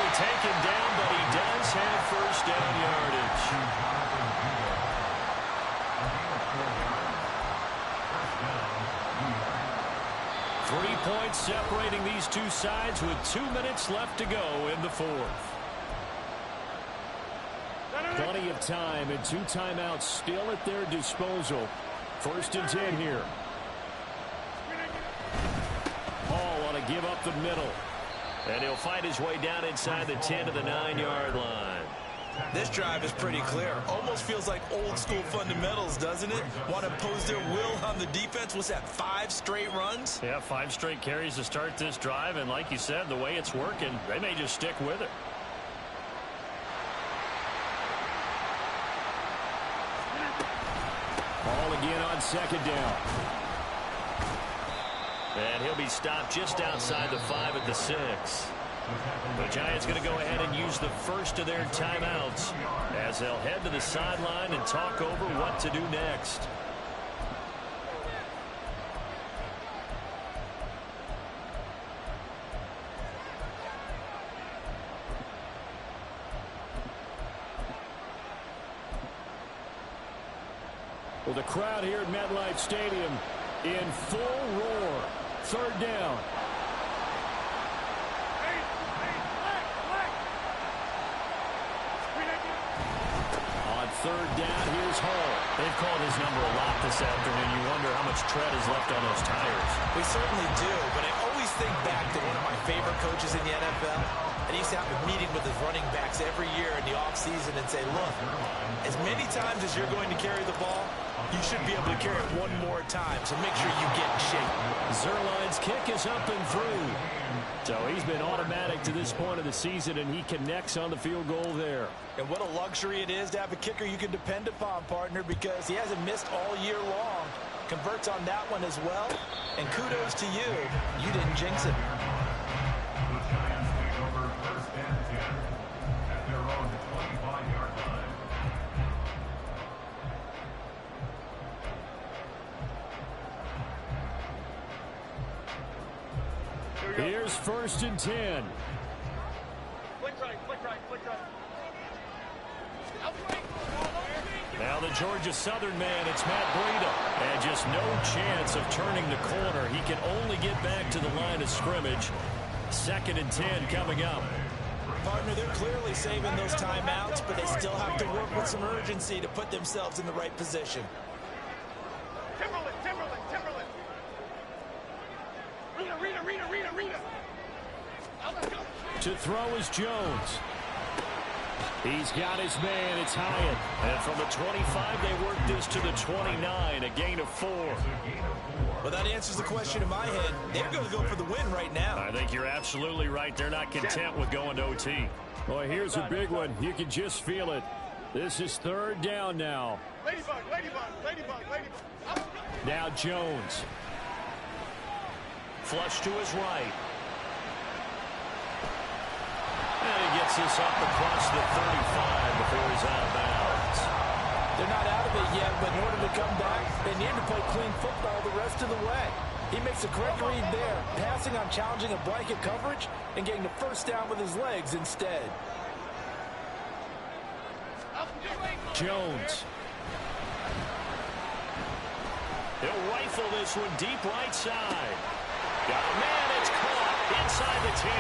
Taken down, but he does have first down yardage. 3 points separating these two sides with 2 minutes left to go in the fourth. Plenty of time and 2 timeouts still at their disposal. 1st and 10 here. Hall want to give up the middle. And he'll fight his way down inside the 10 to the 9-yard line. This drive is pretty clear. Almost feels like old school fundamentals, doesn't it? Want to impose their will on the defense. What's that, 5 straight runs? Yeah, 5 straight carries to start this drive. And like you said, the way it's working, they may just stick with it. Ball again on second down. And he'll be stopped just outside the 5 at the 6. The Giants going to go ahead and use the first of their timeouts as they'll head to the sideline and talk over what to do next. Well, the crowd here at MetLife Stadium in full roar. Third down. On third down, here's Hall. They've called his number a lot this afternoon. You wonder how much tread is left on those tires. We certainly do, but I always think back to one of my favorite coaches in the NFL. And he used to have a meeting with his running backs every year in the offseason and say, look, as many times as you're going to carry the ball, you should be able to carry it one more time, so make sure you get in shape. Zuerlein's kick is up and through. So he's been automatic to this point of the season, and he connects on the field goal there. And what a luxury it is to have a kicker you can depend upon, partner, because he hasn't missed all year long. Converts on that one as well, and kudos to you. You didn't jinx it. The Giants take over 1st and 10 at their own 25-yard line. Here's 1st and 10. Flick right, flick right, flick right. Now the Georgia Southern man, it's Matt Breida. And just no chance of turning the corner. He can only get back to the line of scrimmage. 2nd and 10 coming up. Partner, they're clearly saving those timeouts, but they still have to work with some urgency to put themselves in the right position. Timberland, Timberland, Timberland. Rita. To throw is Jones. He's got his man. It's Hyatt. And from the 25, they work this to the 29, a gain of 4. Well, that answers the question in my head. They're going to go for the win right now. I think you're absolutely right. They're not content with going to OT. Boy, here's a big one. You can just feel it. This is 3rd down now. Ladybug. Now Jones. Flush to his right. And he gets this up across the 35 before he's out of bounds. They're not out of it yet, but in order to come back, they need to play clean football the rest of the way. He makes a correct read there, passing on challenging a blanket coverage and getting the first down with his legs instead. Jones. He'll rifle this one deep right side. Got a man, it's caught inside the 10.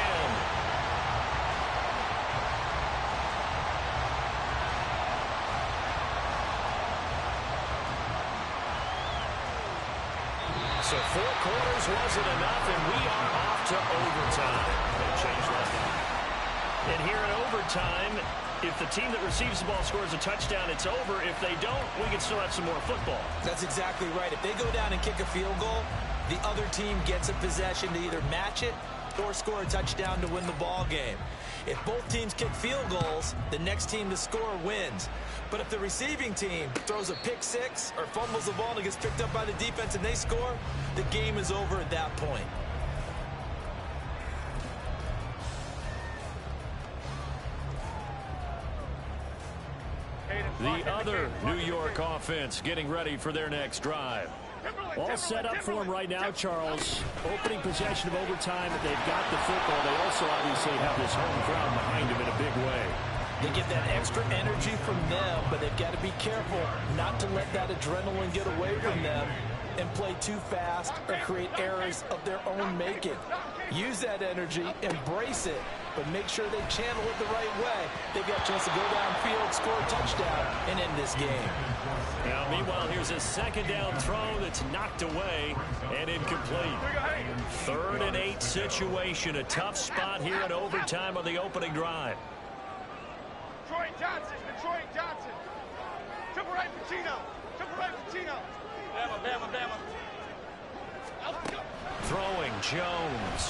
So 4 quarters wasn't enough, and we are off to overtime. They changed that. And here in overtime, if the team that receives the ball scores a touchdown, it's over. If they don't, we can still have some more football. That's exactly right. If they go down and kick a field goal, the other team gets a possession to either match it or score a touchdown to win the ball game. If both teams kick field goals, the next team to score wins. But if the receiving team throws a pick six or fumbles the ball and it gets picked up by the defense and they score, the game is over at that point. The other New York offense getting ready for their next drive. All set up for them right now, Charles. Opening possession of overtime. They've got the football. They also obviously have this home crowd behind them in a big way. They get that extra energy from them, but they've got to be careful not to let that adrenaline get away from them and play too fast or create errors of their own making. Use that energy, embrace it, but make sure they channel it the right way. They've got a chance to go downfield, score a touchdown, and end this game. Now, meanwhile, here's a second down throw that's knocked away and incomplete. 3rd and 8 situation. A tough spot here in overtime on the opening drive. Detroit Johnson. Triple right Pacino. Bama. Throwing Jones.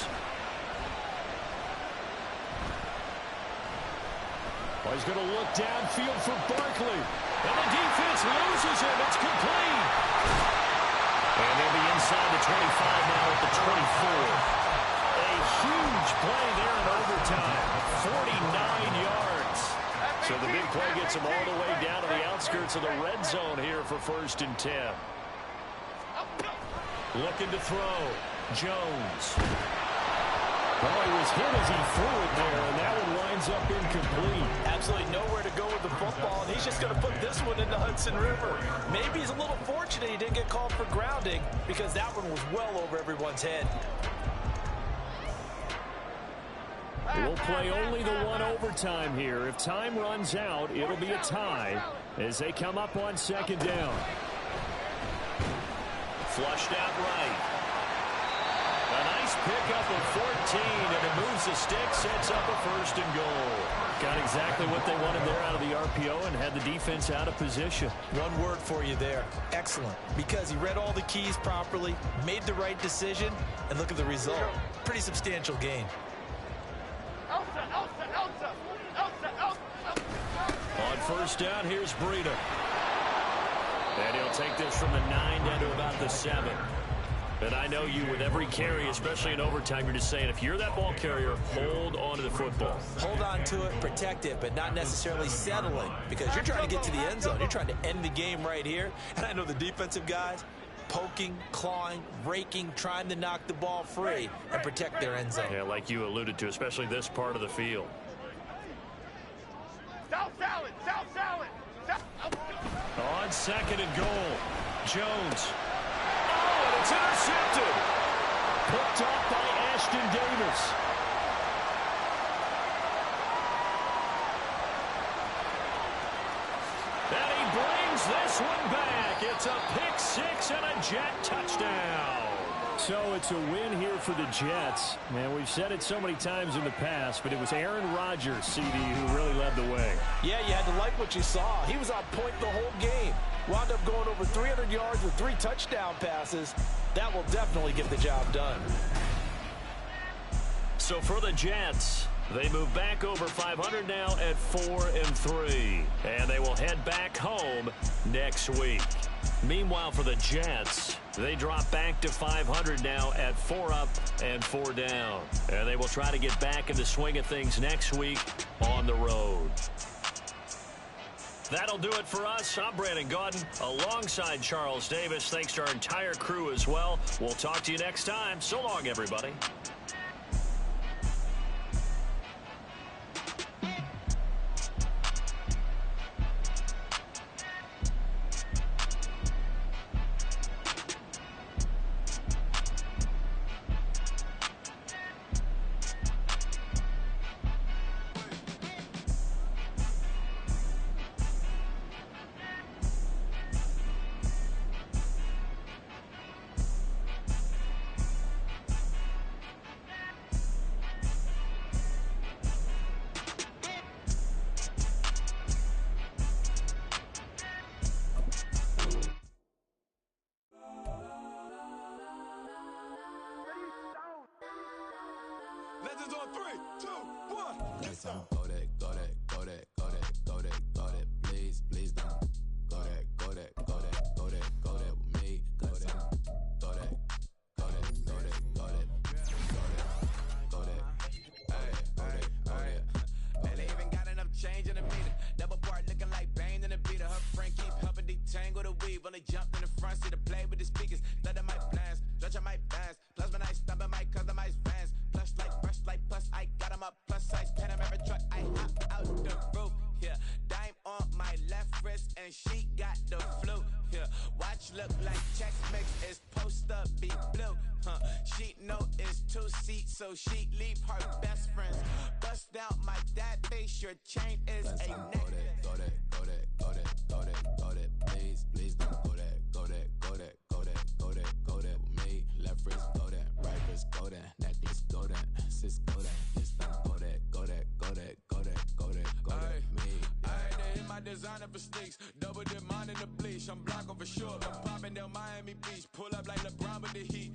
Oh, he's going to look downfield for Barkley. And the defense loses him. It's complete. And they'll be inside the 25 now at the 24. A huge play there in overtime. 49 yards. So the big play gets them all the way down to the outskirts of the red zone here for 1st and 10. Looking to throw. Jones. Oh, he was hit as he threw it there, and that one winds up incomplete. Absolutely nowhere to go with the football, and he's just going to put this one in the Hudson River. Maybe he's a little fortunate he didn't get called for grounding because that one was well over everyone's head. We'll play only the one overtime here. If time runs out, it'll be a tie as they come up on 2nd down. Flushed out right. A nice pickup of 14, and it moves the stick, sets up a 1st and goal. Got exactly what they wanted there out of the RPO and had the defense out of position. One word for you there. Excellent. Because he read all the keys properly, made the right decision, and look at the result. Pretty substantial gain. On 1st down, here's Breida. And he'll take this from the 9 down to about the 7. And I know you, with every carry, especially in overtime, you're just saying, if you're that ball carrier, hold on to the football. Hold on to it, protect it, but not necessarily settling, because you're trying to get to the end zone. You're trying to end the game right here. And I know the defensive guys, poking, clawing, raking, trying to knock the ball free and protect their end zone. Yeah, like you alluded to, especially this part of the field. South salad. On 2nd and goal, Jones. Oh, and it's intercepted. Picked off by Ashton Davis. And he brings this one back. It's a pick six and a Jet touchdown. So it's a win here for the Jets. Man, we've said it so many times in the past, but it was Aaron Rodgers, CD, who really led the way. Yeah, you had to like what you saw. He was on point the whole game. Wound up going over 300 yards with 3 touchdown passes. That will definitely get the job done. So for the Jets, they move back over 500 now at 4-3. And they will head back home next week. Meanwhile, for the Jets, they drop back to 500 now at 4 up and 4 down. And they will try to get back in the swing of things next week on the road. That'll do it for us. I'm Brandon Gaudin alongside Charles Davis. Thanks to our entire crew as well. We'll talk to you next time. So long, everybody. Legends on 3, 2, 1. Let's go that, go that, go that, go that, go that, go that. Please, please don't. Go that, go that, go that, go that, go that with me. Go that, go that, go that, go that, go that, go that, go that, go that. Man, they even got enough change in the meter. Double part looking like Bane in the beater. Her friend keep helping detangle the weave. Only jumped in the front seat to play with the speakers. Study my plans, stretch on my bands. Plus when I stumble my customized vans. Plush like brush like plus I got them up. Plus size Panamera truck. I hop out the roof. Yeah, dime on my left wrist and she got the flu. Yeah, watch look like check mix is post up be blue. She know it's 2 seats, so she leave her best friends. Bust down my dad face, your chain is a neck. Go that, go that, go that, go that, go that, go that. Please, please don't go that, go that, go that, go that, go that, go that with me. Left wrist go that, right wrist go that, necklace go that, sis go that, this don't go that, go that, go that, go that, go that, go that, me. I had to hit my designer for sneaks, double the mine in the bleach. I'm blocking for sure. I'm popping down Miami Beach, pull up like LeBron with the heat.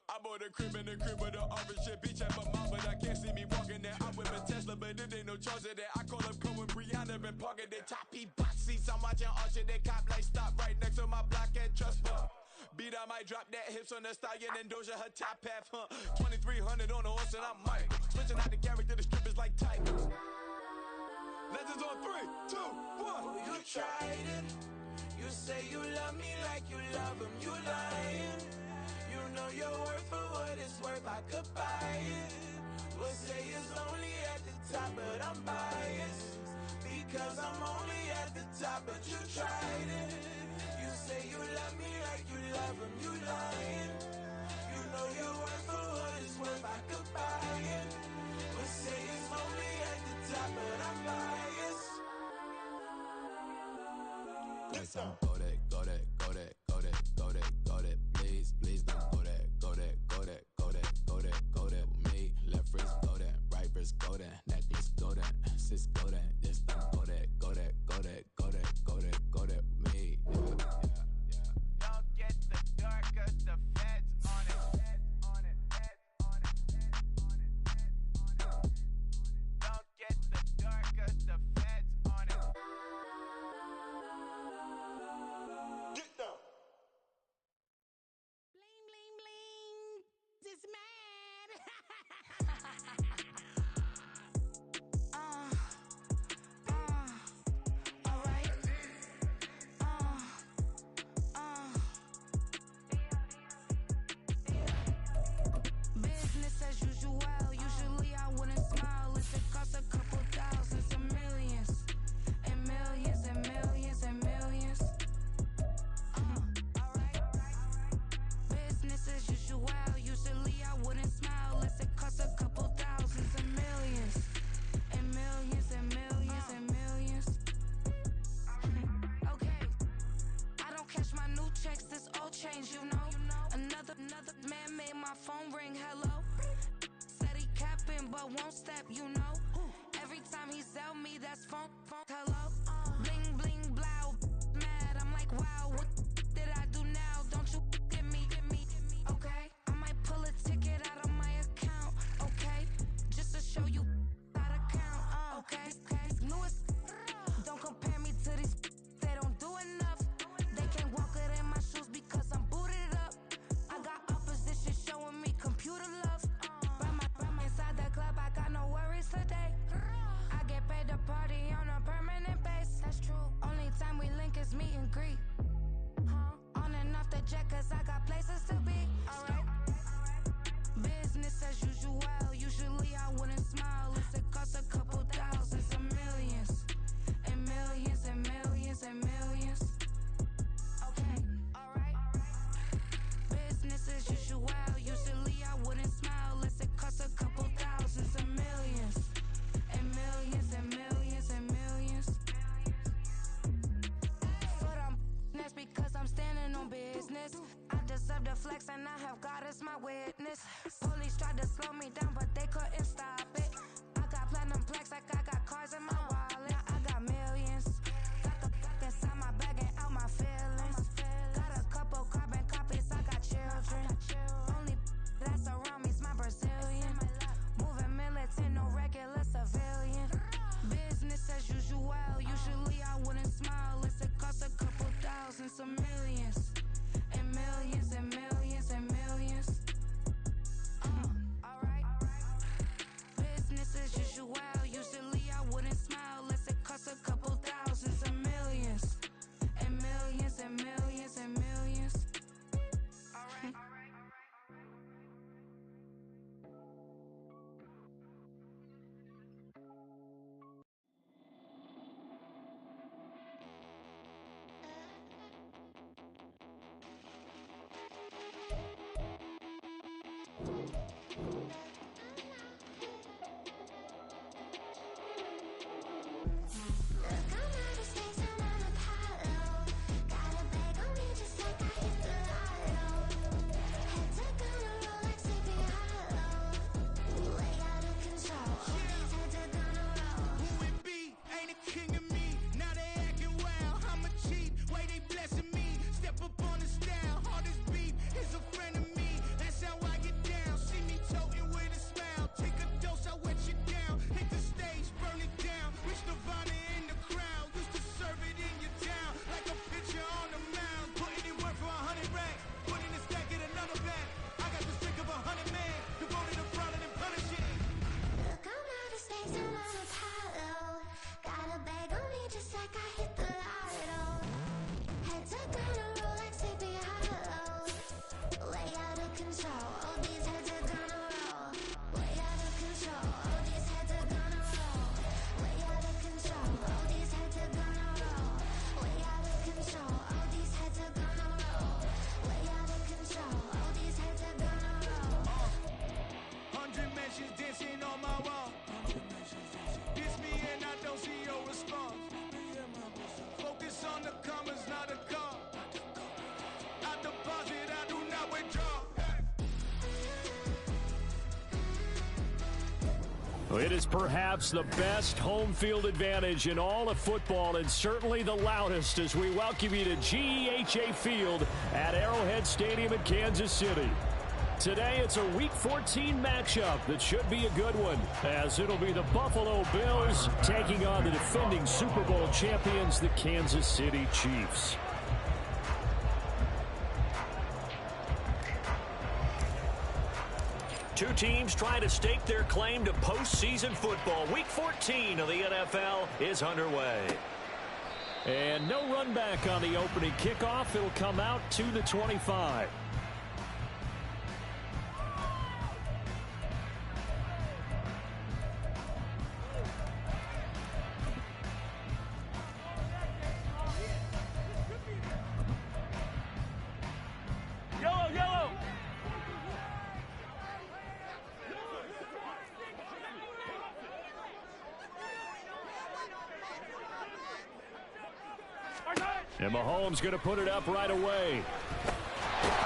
I bought a crib in the crib with the orange shit. Beach at my mom, but I can't see me walking there. I whip a Tesla, but it ain't no charge of that. I call up Cohen, Brianna, been parking the choppy box seats. I'm watching Archer, they cop like stop right next to my block at Trust Fund. Beat, I might drop that hips on the stallion and Doja her top half, 2300 on the horse and I'm Mike. Switching out the character, the strippers like Type. Legends on 3, 2, 1. Oh, you tried it. You say you love me like you love him. You lying. You know your worth for what it's worth. I could buy it. We'll say it's only at the top, but I'm biased. Because I'm only at the top, but you tried it. You say you love me like you love him. You lying. You know your worth for what it's worth. I could buy it. We'll say it's only at the top, but I'm biased. Let's go that, go that, go that, go that, go that, go that. Please, please don't go that, go that, go that, go that, go that, go that with me. Left wrist go that, right wrist go that, necklace go that, sis go that, this don't go that, go that, go that, go that, go that, go that with me. Don't get the dark 'cause the feds on it. Don't get the dark 'cause the feds on it. Get down. Bling, bling, bling. This mad. All right. Business as usual. Usually I wouldn't smile if it cost a couple thousands and millions. And millions and millions and millions. Alright. Business as usual. Usually I wouldn't smile unless it cost a couple thousands and millions. And millions and millions and millions. Okay. I don't catch my new checks, this old change, you know. Another man made my phone ring, hello. Said he capping but won't step, you know. Every time he sell me, that's phone, hello. Bling, bling, blow, mad, I'm like, wow, what did I do now? Don't you get me, okay? I might pull a ticket out of my account, okay? Just to show you how to count, okay? Newest, don't compare me to these, they don't do enough. They can't walk it in my shoes because I'm booted up. I got opposition showing me computer love. Run my inside the club, I got no worries today. I get paid to party on a permanent base. That's true. Only time we link is meet and greet. On and off the jet, 'cause I got places to be. Alright. Business as usual. Usually I wouldn't smile unless it cost a couple thousands and millions. And millions and millions and millions. Okay, alright. Business as usual. Usually I wouldn't smile unless it cost a couple thousands and millions. And millions and millions and millions. For them, that's because I'm standing on business. I deserve the flex and I have God as my witness. Police tried to slow me down but they couldn't stop it. I got platinum plaques like I got cars in my wallet. I got millions. Got the fuck inside my bag and out my feelings. Got a couple carbon copies, I got children. Only that's around me's my Brazilian. Moving It is perhaps the best home field advantage in all of football, and certainly the loudest, as we welcome you to GEHA Field at Arrowhead Stadium in Kansas City. Today, it's a Week 14 matchup that should be a good one, as it'll be the Buffalo Bills taking on the defending Super Bowl champions, the Kansas City Chiefs. Two teams trying to stake their claim to postseason football. Week 14 of the NFL is underway. And no run back on the opening kickoff. It'll come out to the 25. And Mahomes going to put it up right away.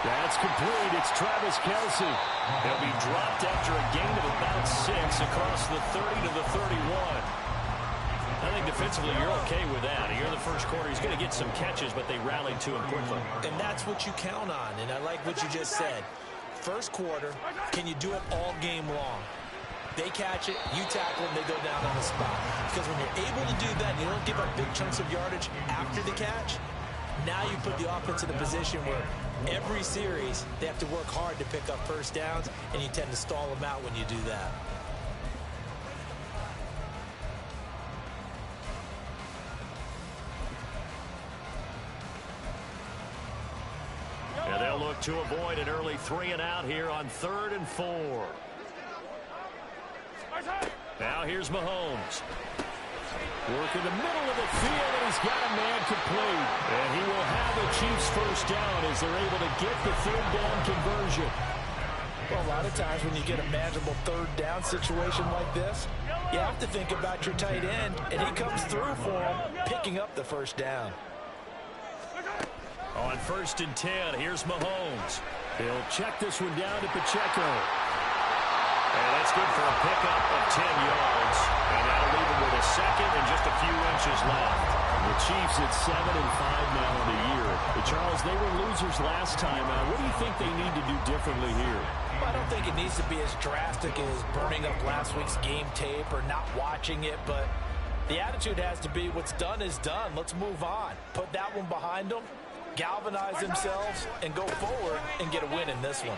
That's complete. It's Travis Kelce. He'll be dropped after a gain of about 6 across the 30 to the 31. I think defensively you're okay with that. Here in the first quarter, he's going to get some catches, but they rallied to him quickly. And that's what you count on, and I like what you just said. First quarter, can you do it all game long? They catch it, you tackle them, they go down on the spot. Because when you're able to do that and you don't give up big chunks of yardage after the catch, now you put the offense in a position where every series they have to work hard to pick up first downs, and you tend to stall them out when you do that. And they'll look to avoid an early 3-and-out here on 3rd and 4. Now here's Mahomes. Work in the middle of the field, and he's got a man complete. And he will have the Chiefs first down as they're able to get the third down conversion. Well, a lot of times when you get a manageable third down situation like this, you have to think about your tight end, and he comes through for him, picking up the first down. On 1st and 10, here's Mahomes. He'll check this one down to Pacheco. And that's good for a pickup of 10 yards. And that'll leave him with a second and just a few inches left. The Chiefs at 7-5 now in the year. But Charles, they were losers last time. What do you think they need to do differently here? Well, I don't think it needs to be as drastic as burning up last week's game tape or not watching it, but the attitude has to be what's done is done. Let's move on. Put that one behind them, galvanize themselves, and go forward and get a win in this one.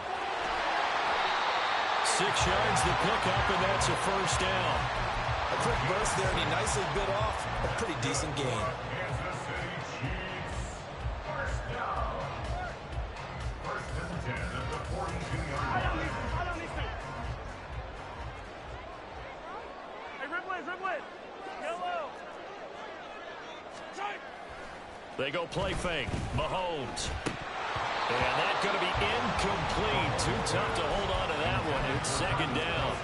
6 yards to pick up, and that's a first down. A quick burst there, and he nicely bit off a pretty decent gain. They go play fake. Mahomes. And that's going to be incomplete. Too tough to hold on to that one. It's 2nd down.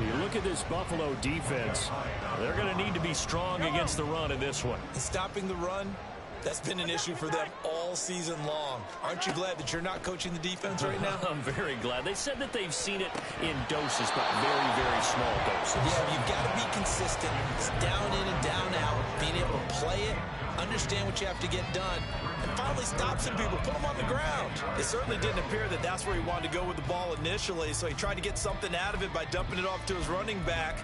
You look at this Buffalo defense. They're going to need to be strong against the run in this one. Stopping the run, that's been an issue for them all season long. Aren't you glad that you're not coaching the defense right now? I'm very glad. They said that they've seen it in doses, but very, very small doses. Yeah, you've got to be consistent. It's down in and down out. Being able to play it, understand what you have to get done, and finally stop some people, put them on the ground. It certainly didn't appear that that's where he wanted to go with the ball initially, so he tried to get something out of it by dumping it off to his running back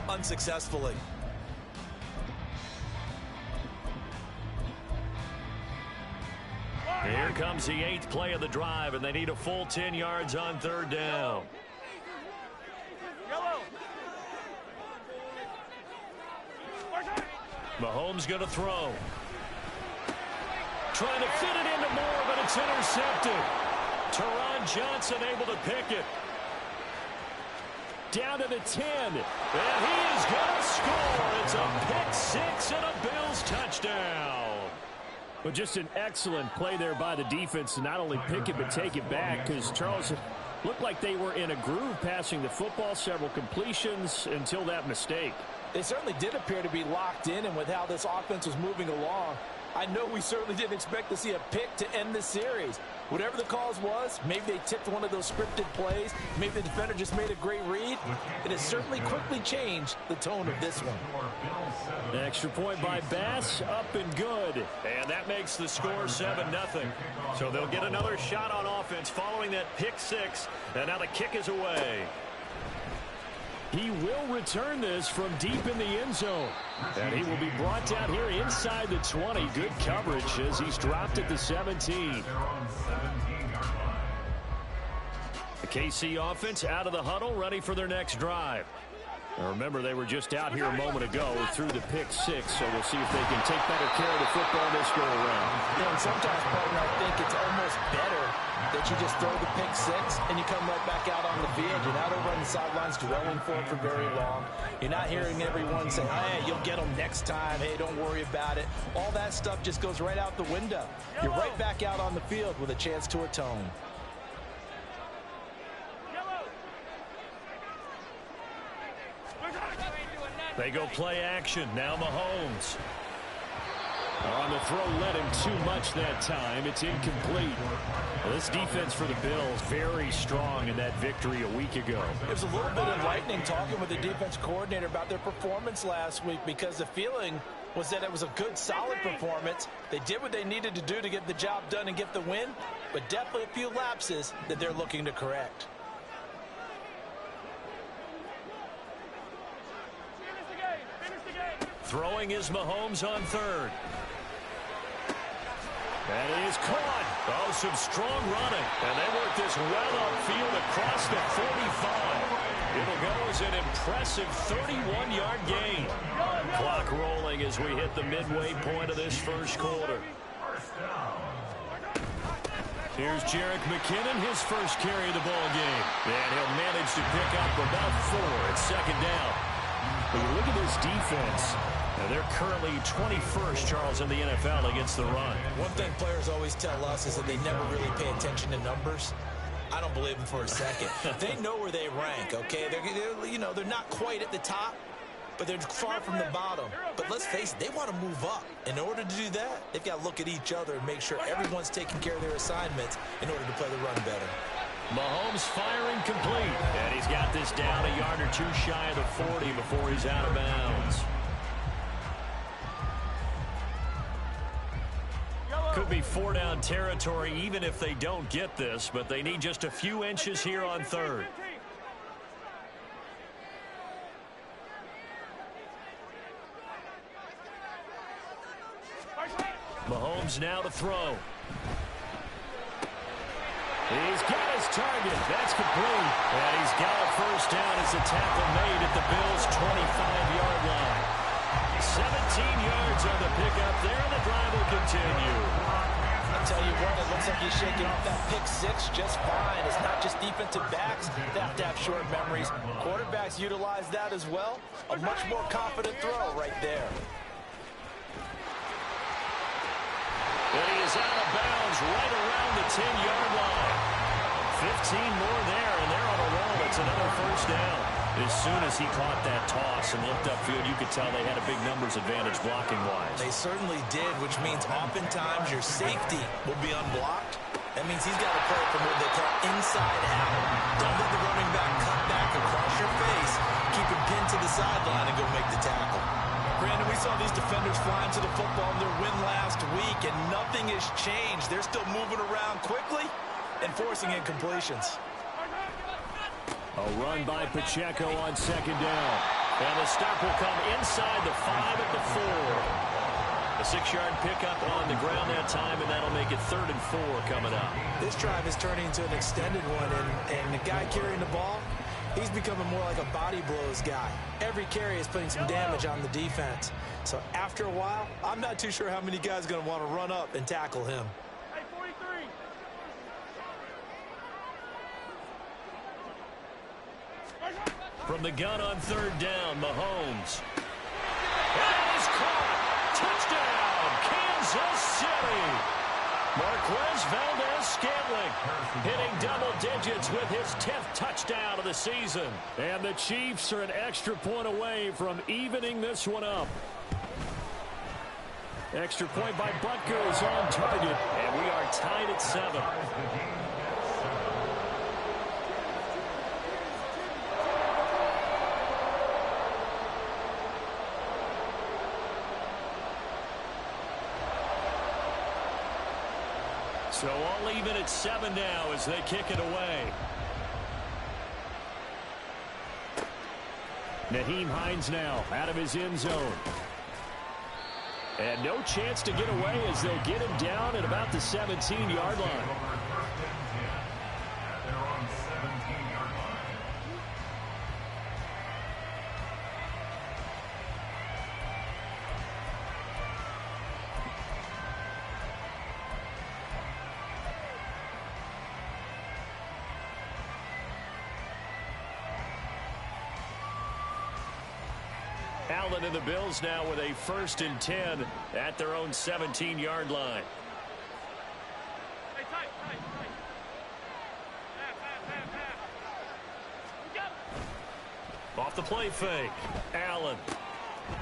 unsuccessfully. Here comes the 8th play of the drive, and they need a full 10 yards on 3rd down. Mahomes going to throw. Trying to fit it into Moore, but it's intercepted. Teron Johnson able to pick it. Down to the 10. And he is going to score. It's a pick 6 and a Bills touchdown. But just an excellent play there by the defense to not only pick it but take it back, because Charles looked like they were in a groove passing the football, several completions until that mistake. They certainly did appear to be locked in, and with how this offense was moving along, I know we certainly didn't expect to see a pick to end the series. Whatever the cause was, maybe they tipped one of those scripted plays. Maybe the defender just made a great read. It has certainly quickly changed the tone of this one. An extra point by Bass, up and good. And that makes the score 7-0. So they'll get another shot on offense following that pick six. And now the kick is away. He will return this from deep in the end zone. And he will be brought down here inside the 20. Good coverage as he's dropped at the 17. The KC offense out of the huddle, ready for their next drive. Now remember, they were just out here a moment ago through the pick six, so we'll see if they can take better care of the football this go around. Yeah, and sometimes, partner, I think it's almost better that you just throw the pick six and you come right back out on the field. You're not over on the sidelines dwelling for it for very long. You're not hearing everyone say, hey, you'll get them next time. Hey, don't worry about it. All that stuff just goes right out the window. You're right back out on the field with a chance to atone. They go play action. Now Mahomes. On the throw, led him too much that time. It's incomplete. Well, this defense for the Bills, very strong in that victory a week ago. It was a little bit enlightening talking with the defense coordinator about their performance last week, because the feeling was that it was a good, solid performance. They did what they needed to do to get the job done and get the win, but definitely a few lapses that they're looking to correct. Throwing is Mahomes on third. That is caught. Oh, some strong running. And they work this well upfield across the 45. It'll go as an impressive 31-yard gain. Clock rolling as we hit the midway point of this first quarter. Here's Jerick McKinnon, his first carry of the ball game. And he'll manage to pick up about 4 at second down. But you look at this defense. Now they're currently 21st, Charles, in the NFL against the run. One thing players always tell us is that they never really pay attention to numbers. I don't believe them for a second. They know where they rank, okay? They're not quite at the top, but they're far from the bottom. But let's face it, they want to move up. In order to do that, they've got to look at each other and make sure everyone's taking care of their assignments in order to play the run better. Mahomes firing complete. And he's got this down a yard or two shy of the 40 before he's out of bounds. Could be 4-down territory even if they don't get this, but they need just a few inches here on third. Mahomes now to throw. He's got his target. That's complete. And he's got a first down as the tackle made at the Bills' 25-yard line. 17 yards on the pickup there, and the drive will continue. I'll tell you what, it looks like he's shaking off that pick six just fine. It's not just defensive backs that have to have short memories. Quarterbacks utilize that as well. A much more confident throw right there. And he is out of bounds right around the 10-yard line. 15 more there, and they're on a roll. It's another first down. As soon as he caught that toss and looked upfield, you could tell they had a big numbers advantage blocking-wise. They certainly did, which means oftentimes your safety will be unblocked. That means he's got to play from what they call inside out. Don't let the running back cut back across your face. Keep him pinned to the sideline and go make the tackle. Brandon, we saw these defenders flying to the football in their win last week, and nothing has changed. They're still moving around quickly and forcing incompletions. A run by Pacheco on second down. And the stop will come inside the 5 at the 4. A 6-yard pickup on the ground that time, and that'll make it 3rd and 4 coming up. This drive is turning into an extended one, and the guy carrying the ball, he's becoming more like a body blows guy. Every carry is putting some damage on the defense. So after a while, I'm not too sure how many guys are going to want to run up and tackle him. Hey, 43. From the gun on 3rd down, Mahomes. That is caught. Touchdown, Kansas City. Marquez Valdez-Scantling hitting double digits with his 10th touchdown of the season. And the Chiefs are an extra point away from evening this one up. Extra point by Butker is on target, and we are tied at 7. So all even at 7 now as they kick it away. Nyheim Hines now out of his end zone. And no chance to get away as they'll get him down at about the 17-yard line. Allen and the Bills now with a 1st and 10 at their own 17-yard line. Hey, tight. Off the play fake. Allen.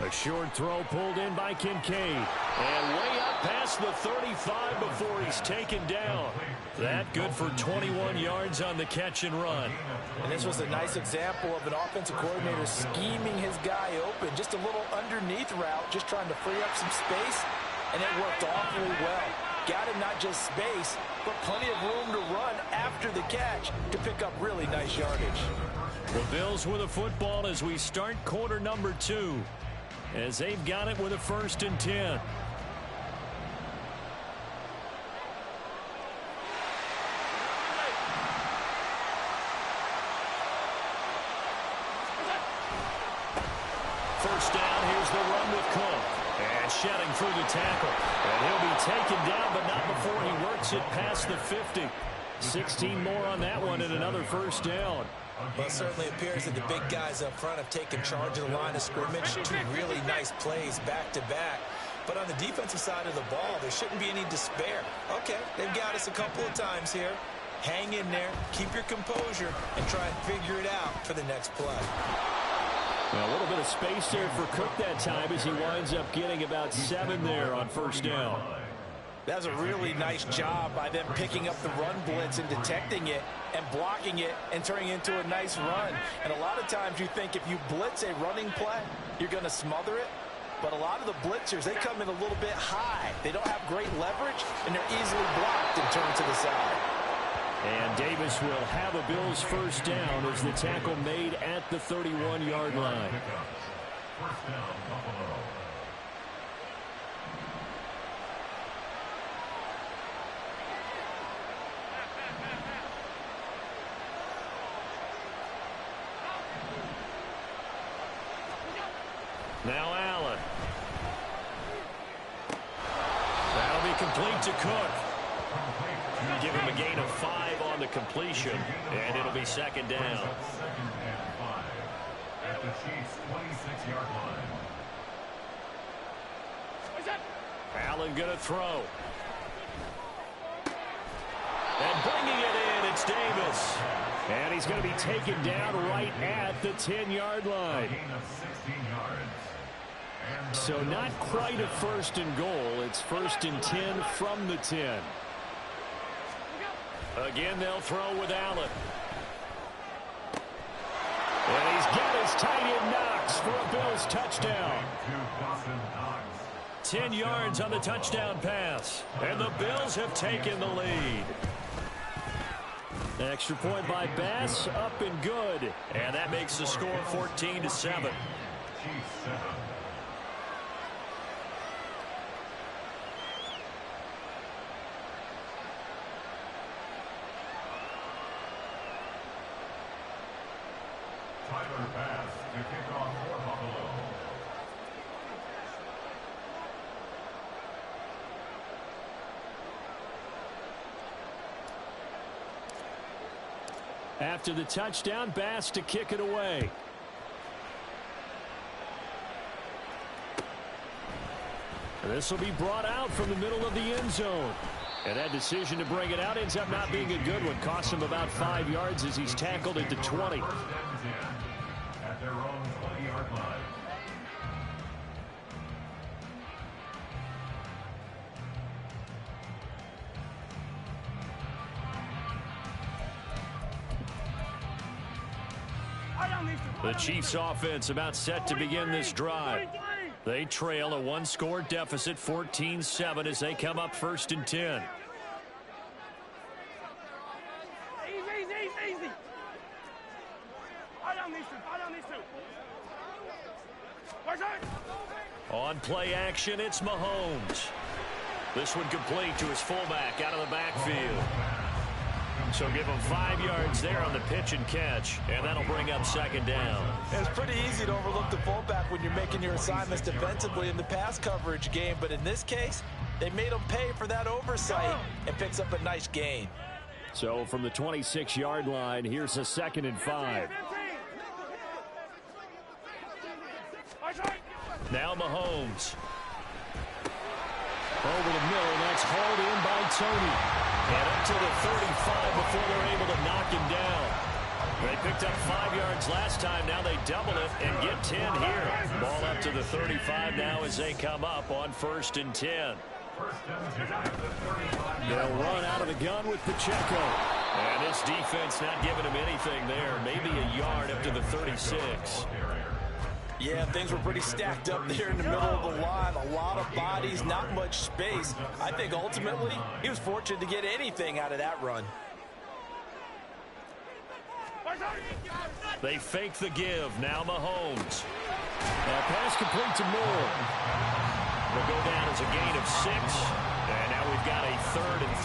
A short throw pulled in by Kincaid. And way up past the 35 before he's taken down. That good for 21 yards on the catch and run. And this was a nice example of an offensive coordinator scheming his guy open. Just a little underneath route, just trying to free up some space. And it worked awfully well. Got him not just space, but plenty of room to run after the catch to pick up really nice yardage. The Bills with the football as we start quarter number 2. As they've got it with a 1st and 10. First down, here's the run with Cook. And shedding through the tackle. And he'll be taken down, but not before he works it past the 50. 16 more on that one and another 1st down. Well, it certainly appears that the big guys up front have taken charge of the line of scrimmage. 2 really nice plays back-to-back. But on the defensive side of the ball, there shouldn't be any despair. Okay, they've got us a couple of times here. Hang in there, keep your composure, and try and figure it out for the next play. Well, a little bit of space there for Cook that time as he winds up getting about 7 there on 1st down. That was a really nice job by them picking up the run blitz and detecting it and blocking it and turning it into a nice run. And a lot of times you think if you blitz a running play, you're going to smother it. But a lot of the blitzers, they come in a little bit high. They don't have great leverage, and they're easily blocked and turned to the side. And Davis will have a Bills 1st down as the tackle made at the 31-yard line. First down, Buffalo. Now Allen. That'll be complete to Cook. Give him a gain of 5 on the completion, and it'll be 2nd down. 2nd and 5 at the Chiefs' 26-yard line. Allen going to throw. And bringing it in, it's Davis. And he's going to be taken down right at the 10-yard line. Gain of 16 yards. So not quite a 1st and goal. It's 1st and 10 from the 10. Again, they'll throw with Allen. And he's got his tight end Knox for a Bills touchdown. 10 yards on the touchdown pass. And the Bills have taken the lead. Extra point by Bass, up and good. And that makes the score 14-7. Chiefs 7. Tyler Bass to kick off for Buffalo. After the touchdown, Bass to kick it away. This will be brought out from the middle of the end zone. And that decision to bring it out ends up not being a good one. Cost him about 5 yards as he's tackled at the 20. At their own 20-yard line. The Chiefs offense about set to begin this drive. They trail a one-score deficit, 14-7, as they come up 1st and 10. Easy. Fire down these two. On play action, it's Mahomes. This one complete to his fullback out of the backfield. So give him 5 yards there on the pitch and catch, and that'll bring up 2nd down. It's pretty easy to overlook the fullback when you're making your assignments defensively in the pass coverage game, but in this case, they made him pay for that oversight and picks up a nice gain. So from the 26-yard line, here's a 2nd and 5. Now Mahomes. Over the middle, that's hauled in by Tony. And up to the 35 before they're able to knock him down. They picked up 5 yards last time. Now they double it and get 10 here. Ball up to the 35 now as they come up on 1st and 10. They'll run out of the gun with Pacheco. And this defense not giving him anything there. Maybe a yard up to the 36. Yeah, things were pretty stacked up there in the middle of the line. A lot of bodies, not much space. I think ultimately he was fortunate to get anything out of that run. They fake the give. Now Mahomes. Pass complete to Moore. Will go down as a gain of 6. And now we've got a 3rd and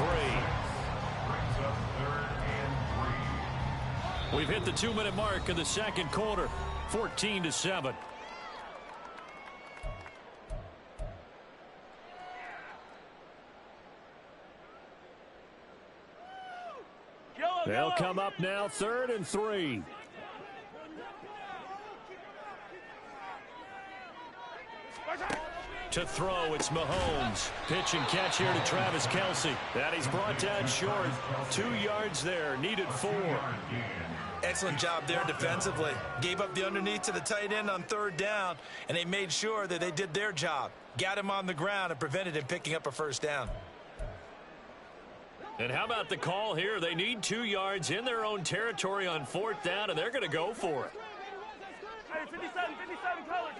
3. We've hit the 2-minute mark of the 2nd quarter. 14-7. They'll come up now 3rd and 3. To throw, it's Mahomes. Pitch and catch here to Travis Kelce. That he's brought down short. 2 yards there, needed 4. Excellent job there defensively. Gave up the underneath to the tight end on 3rd down, and they made sure that they did their job. Got him on the ground and prevented him picking up a 1st down. And how about the call here? They need 2 yards in their own territory on 4th down, and they're going to go for it. 57 colors.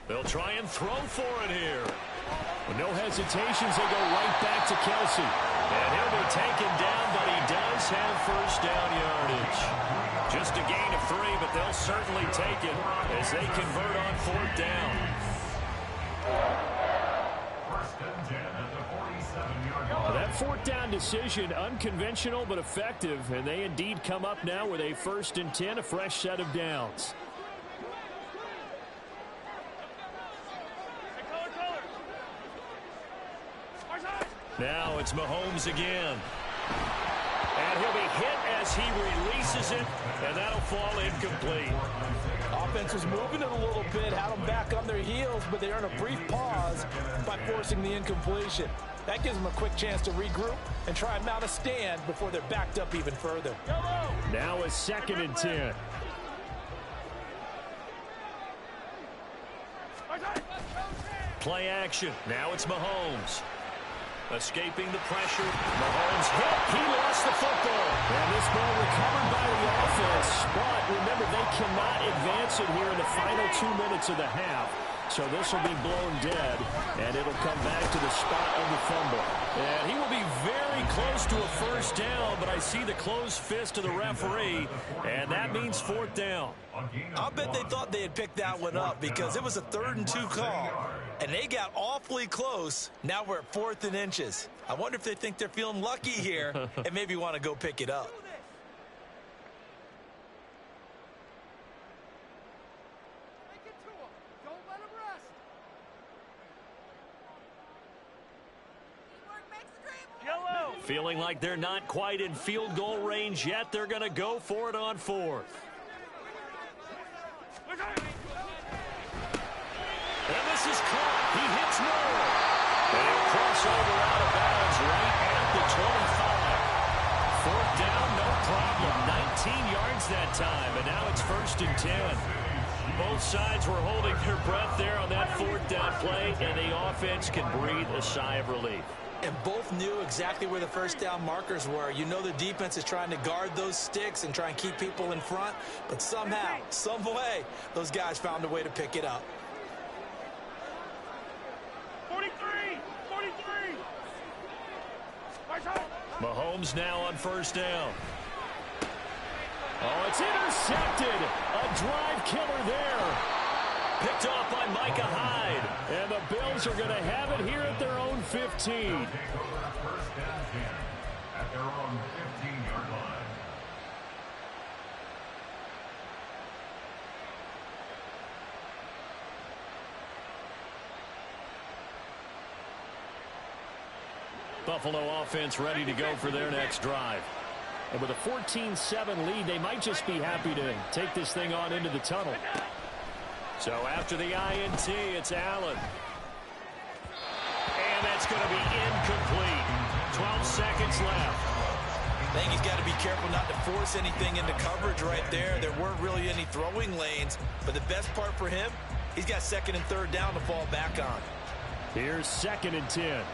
They'll try and throw for it here. With no hesitations, they go right back to Kelce. And he'll be taken down, but he does have 1st down yardage. Just a gain of 3, but they'll certainly take it as they convert on 4th down. 1st and 10 at the 47-yard line. That 4th down decision, unconventional but effective, and they indeed come up now with a 1st and 10, a fresh set of downs. Now it's Mahomes again. And he'll be hit as he releases it, and that'll fall incomplete. Offense was moving it a little bit, had them back on their heels, but they earn a brief pause by forcing the incompletion. That gives them a quick chance to regroup and try and mount a stand before they're backed up even further. Now a 2nd and 10. Play action. Now it's Mahomes. Escaping the pressure. Mahomes hit. He lost the football. And this ball recovered by the offense. But remember, they cannot advance it here in the final 2 minutes of the half. So this will be blown dead, and it'll come back to the spot of the fumble. And he will be very close to a 1st down, but I see the closed fist of the referee, and that means 4th down. I'll bet they thought they had picked that one up because it was a 3rd and 2 call, and they got awfully close. Now we're at 4th and inches. I wonder if they think they're feeling lucky here and maybe want to go pick it up. Feeling like they're not quite in field goal range yet. They're going to go for it on 4th. And this is caught. He hits Moore. And he'll cross over out of bounds right at the 25. 4th down, no problem. 19 yards that time. And now it's 1st and 10. Both sides were holding their breath there on that 4th down play, and the offense can breathe a sigh of relief. And both knew exactly where the first down markers were. You know the defense is trying to guard those sticks and try and keep people in front. But somehow, some way, those guys found a way to pick it up. 43! 43! Mahomes now on first down. Oh, it's intercepted. A drive killer there. Picked off by Micah Hyde. And the Bills are going to have it here at their own 15. First and 10 at their own 15-yard line. Buffalo offense ready to go for their next drive. And with a 14-7 lead, they might just be happy to take this thing on into the tunnel. So after the INT, it's Allen. And that's going to be incomplete. 12 seconds left. I think he's got to be careful not to force anything into coverage right there. There weren't really any throwing lanes. But the best part for him, he's got second and third down to fall back on. Here's 2nd and 10.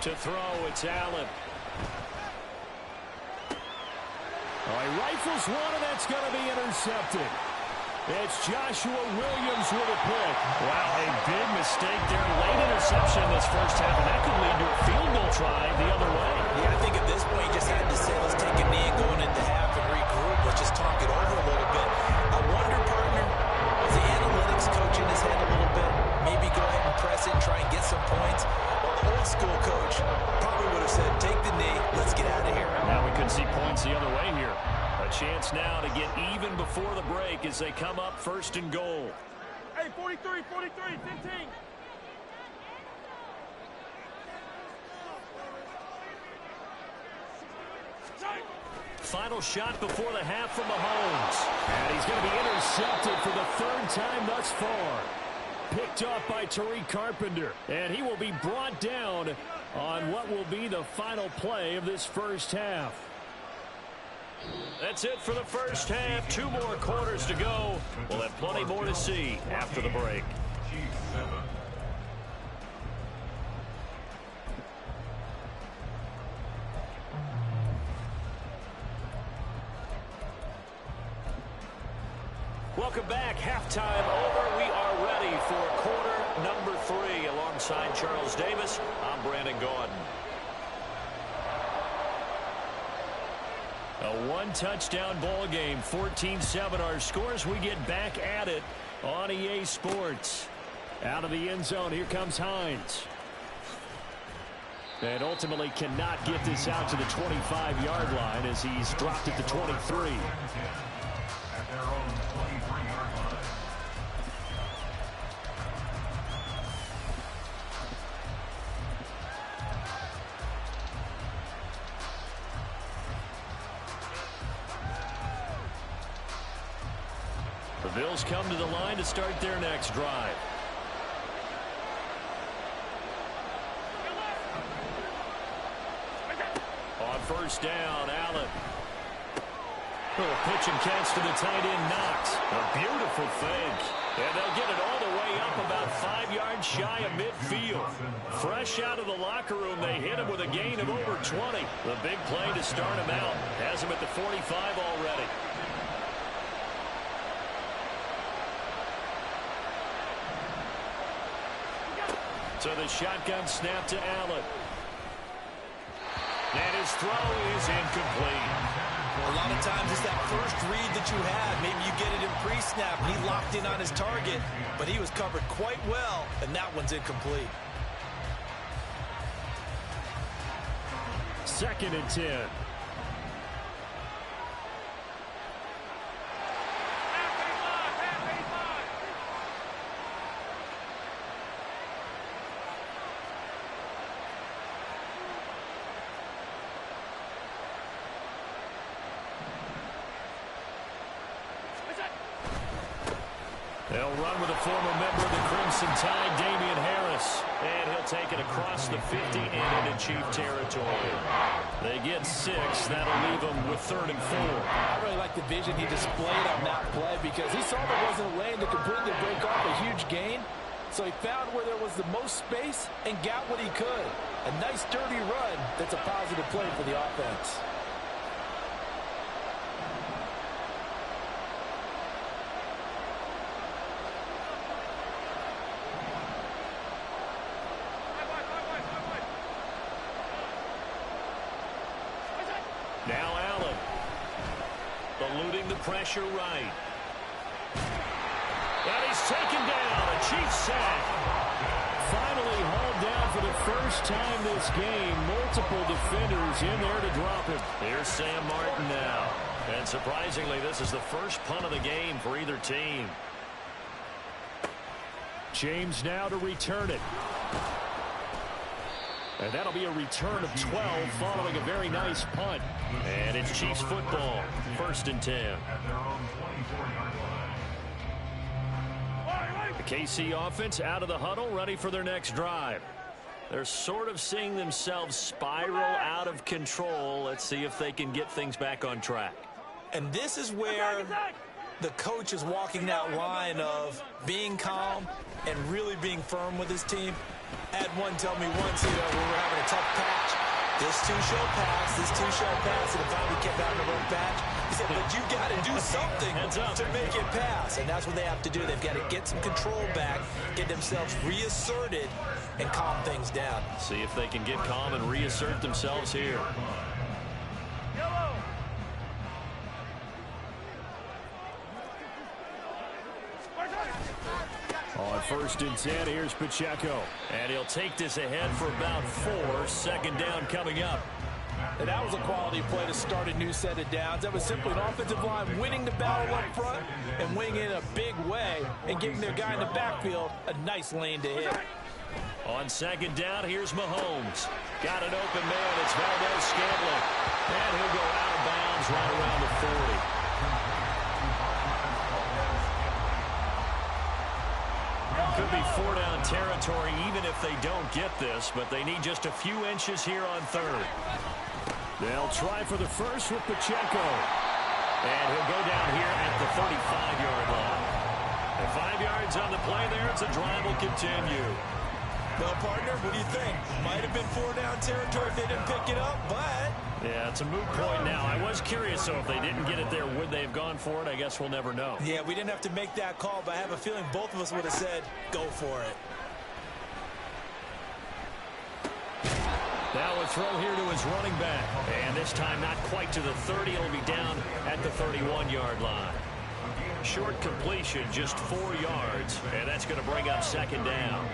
To throw, it's Allen. Oh, he rifles one, and that's going to be intercepted. It's Joshua Williams with a pick. Wow, a big mistake there. Late interception this first half, and that could lead to a field goal try the other way. Yeah, I think at this point he just had to say, let's take a knee and going into half and regroup. Let's just talk it over a little bit. I wonder, partner, was the analytics coach in his head a little bit? Maybe go ahead and press it and try and get some points. Old school coach probably would have said, take the knee, let's get out of here. Now we could see points the other way here. A chance now to get even before the break as they come up 1st and goal. Hey, 43, 43, 15. Final shot before the half from Mahomes. And he's going to be intercepted for the 3rd time thus far. Picked off by Tariq Carpenter. And he will be brought down on what will be the final play of this first half. That's it for the first half. 2 more quarters to go. We'll have plenty more to see after the break. Welcome back. Halftime over. We are ready for quarter number 3. Alongside Charles Davis, I'm Brandon Gaudin. A 1-touchdown ball game. 14-7 our scores. We get back at it on EA Sports. Out of the end zone, here comes Hines. And ultimately cannot get this out to the 25-yard line as he's dropped at the 23. At their own 23-yard line. The Bills come to the line to start their next drive. On first down, Allen. Little pitch and catch to the tight end, Knox. A beautiful fake. And they'll get it all the way up about 5 yards shy of midfield. Fresh out of the locker room, they hit him with a gain of over 20. The big play to start him out. Has him at the 45 already. So the shotgun snap to Allen. And his throw is incomplete. A lot of times it's that first read that you have. Maybe you get it in pre-snap. He locked in on his target, but he was covered quite well, and that one's incomplete. 2nd and 10. They'll run with a former member of the Crimson Tide, Damian Harris. Thomas. And he'll take it across the 50 and into Chief territory. They get 6. That'll leave them with 3rd and 4. I really like the vision he displayed on that play because he saw there wasn't a lane to completely break off a huge gain. So he found where there was the most space and got what he could. A nice, dirty run that's a positive play for the offense. Now Allen. Eluding the pressure right. And he's taken down. A Chiefs sack. Finally hauled down for the first time this game. Multiple defenders in there to drop him. Here's Sam Martin now. And surprisingly, this is the first punt of the game for either team. James now to return it. And that'll be a return of 12 following a very nice punt. And it's Chiefs football. 1st and 10. The KC offense out of the huddle, ready for their next drive. They're sort of seeing themselves spiral out of control. Let's see if they can get things back on track. And this is where the coach is walking that line of being calm and really being firm with his team. I had one tell me once, when we were having a tough patch, this too shall pass, this too shall pass, and it finally kept out in the rough patch. He said, but you got to do something to make it pass, and that's what they have to do. They've got to get some control back, get themselves reasserted, and calm things down. See if they can get calm and reassert themselves here. On 1st and 10, here's Pacheco. And he'll take this ahead for about 4. 2nd down coming up. And that was a quality play to start a new set of downs. That was simply an offensive line winning the battle up front and winning in a big way and giving their guy in the backfield a nice lane to hit. On 2nd down, here's Mahomes. Got an open man. It's Valdez-Scantling. And he'll go out of bounds right around the 40. Could be 4-down territory even if they don't get this, but they need just a few inches here on 3rd. They'll try for the first with Pacheco. And he'll go down here at the 35-yard line. And 5 yards on the play there as the drive will continue. Well, partner, what do you think? Might have been 4-down territory if they didn't pick it up, but... Yeah, it's a moot point now. I was curious, so if they didn't get it there, would they have gone for it? I guess we'll never know. Yeah, we didn't have to make that call, but I have a feeling both of us would have said, go for it. Now a throw here to his running back. And this time not quite to the 30. It'll be down at the 31-yard line. Short completion, just 4 yards. And that's going to bring up 2nd down.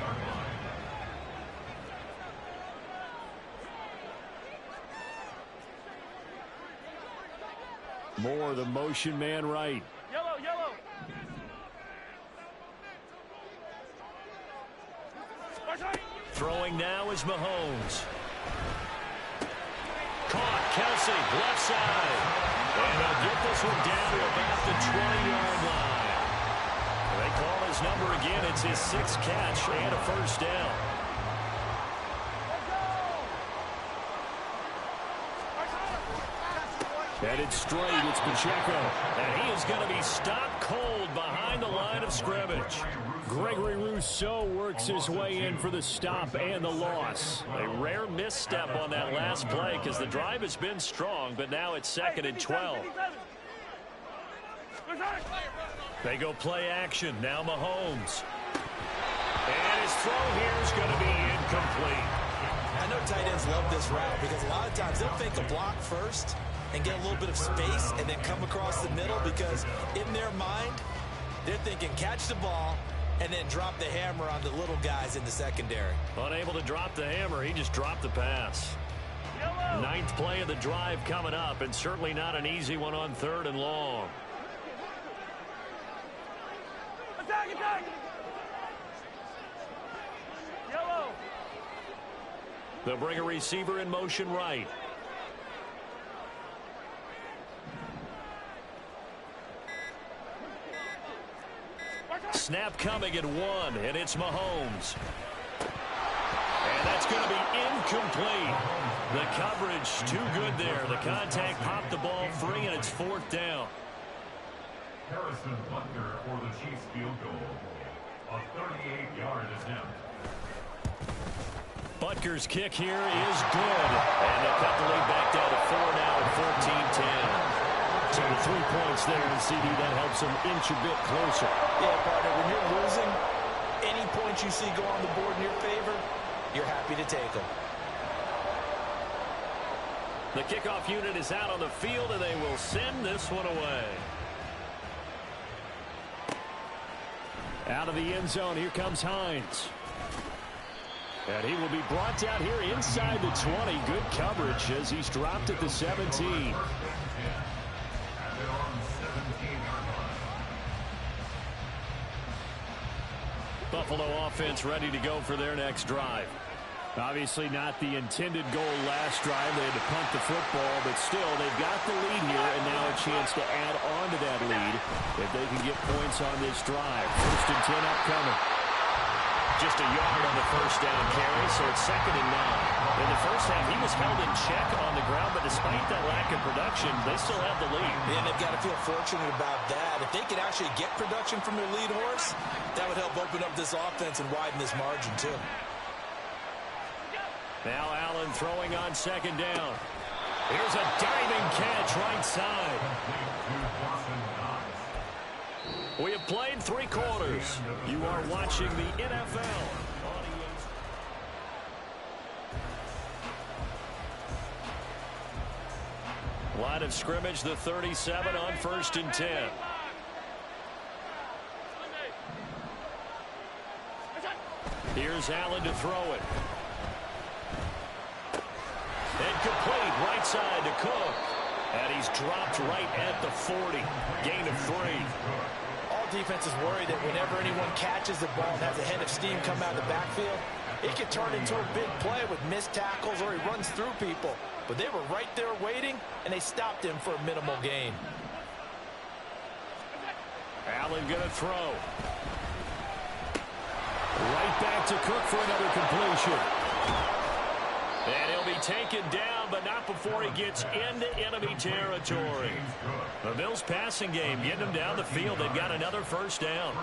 More the motion man right. Yellow, yellow. Throwing now is Mahomes. Caught, Kelsey, left side. And they'll get this one down to about the 20-yard line. They call his number again. It's his 6th catch and a 1st down. Headed straight, it's Pacheco. And he is going to be stopped cold behind the line of scrimmage. Gregory Rousseau works his way in for the stop and the loss. A rare misstep on that last play because the drive has been strong, but now it's 2nd and 12. They go play action. Now Mahomes. And his throw here is going to be incomplete. I know tight ends love this route because a lot of times they'll fake a block first and get a little bit of space and then come across the middle because in their mind, they're thinking catch the ball and then drop the hammer on the little guys in the secondary. Unable to drop the hammer, he just dropped the pass. 9th play of the drive coming up, and certainly not an easy one on 3rd and long. Attack, attack! Yellow! They'll bring a receiver in motion right. Snap coming at 1, and it's Mahomes. And that's going to be incomplete. The coverage too good there. The contact popped the ball free, and it's 4th down. Harrison Butker for the Chiefs field goal. A 38-yard attempt. Butker's kick here is good. And they cut the lead back down to 4 now at 14-10. So 3 points there, and CD, that helps them inch a bit closer. Yeah, partner, when you're losing, any points you see go on the board in your favor, you're happy to take them. The kickoff unit is out on the field, and they will send this one away. Out of the end zone, here comes Hines. And he will be brought down here inside the 20. Good coverage as he's dropped at the 17. Buffalo offense ready to go for their next drive. Obviously not the intended goal last drive. They had to punt the football, but still they've got the lead here, and now a chance to add on to that lead if they can get points on this drive. 1st and 10 upcoming. Just a yard on the first down carry, so it's 2nd and 9. In the first half, he was held in check on the ground, but despite that lack of production, they still have the lead. And they've got to feel fortunate about that. If they could actually get production from their lead horse, that would help open up this offense and widen this margin, too. Now Allen throwing on 2nd down. Here's a diving catch right side. We have played 3 quarters. You are watching the NFL. Line of scrimmage, the 37 on 1st and 10. Here's Allen to throw it. Incomplete, right side to Cook. And he's dropped right at the 40. Gain of 3. All defenses worry that whenever anyone catches the ball and has a head of steam come out of the backfield, it could turn into a big play with missed tackles or he runs through people. But they were right there waiting, and they stopped him for a minimal gain. Allen going to throw. Right back to Cook for another completion. And he'll be taken down, but not before he gets into enemy territory. The Bills passing game, getting them down the field. They've got another first down.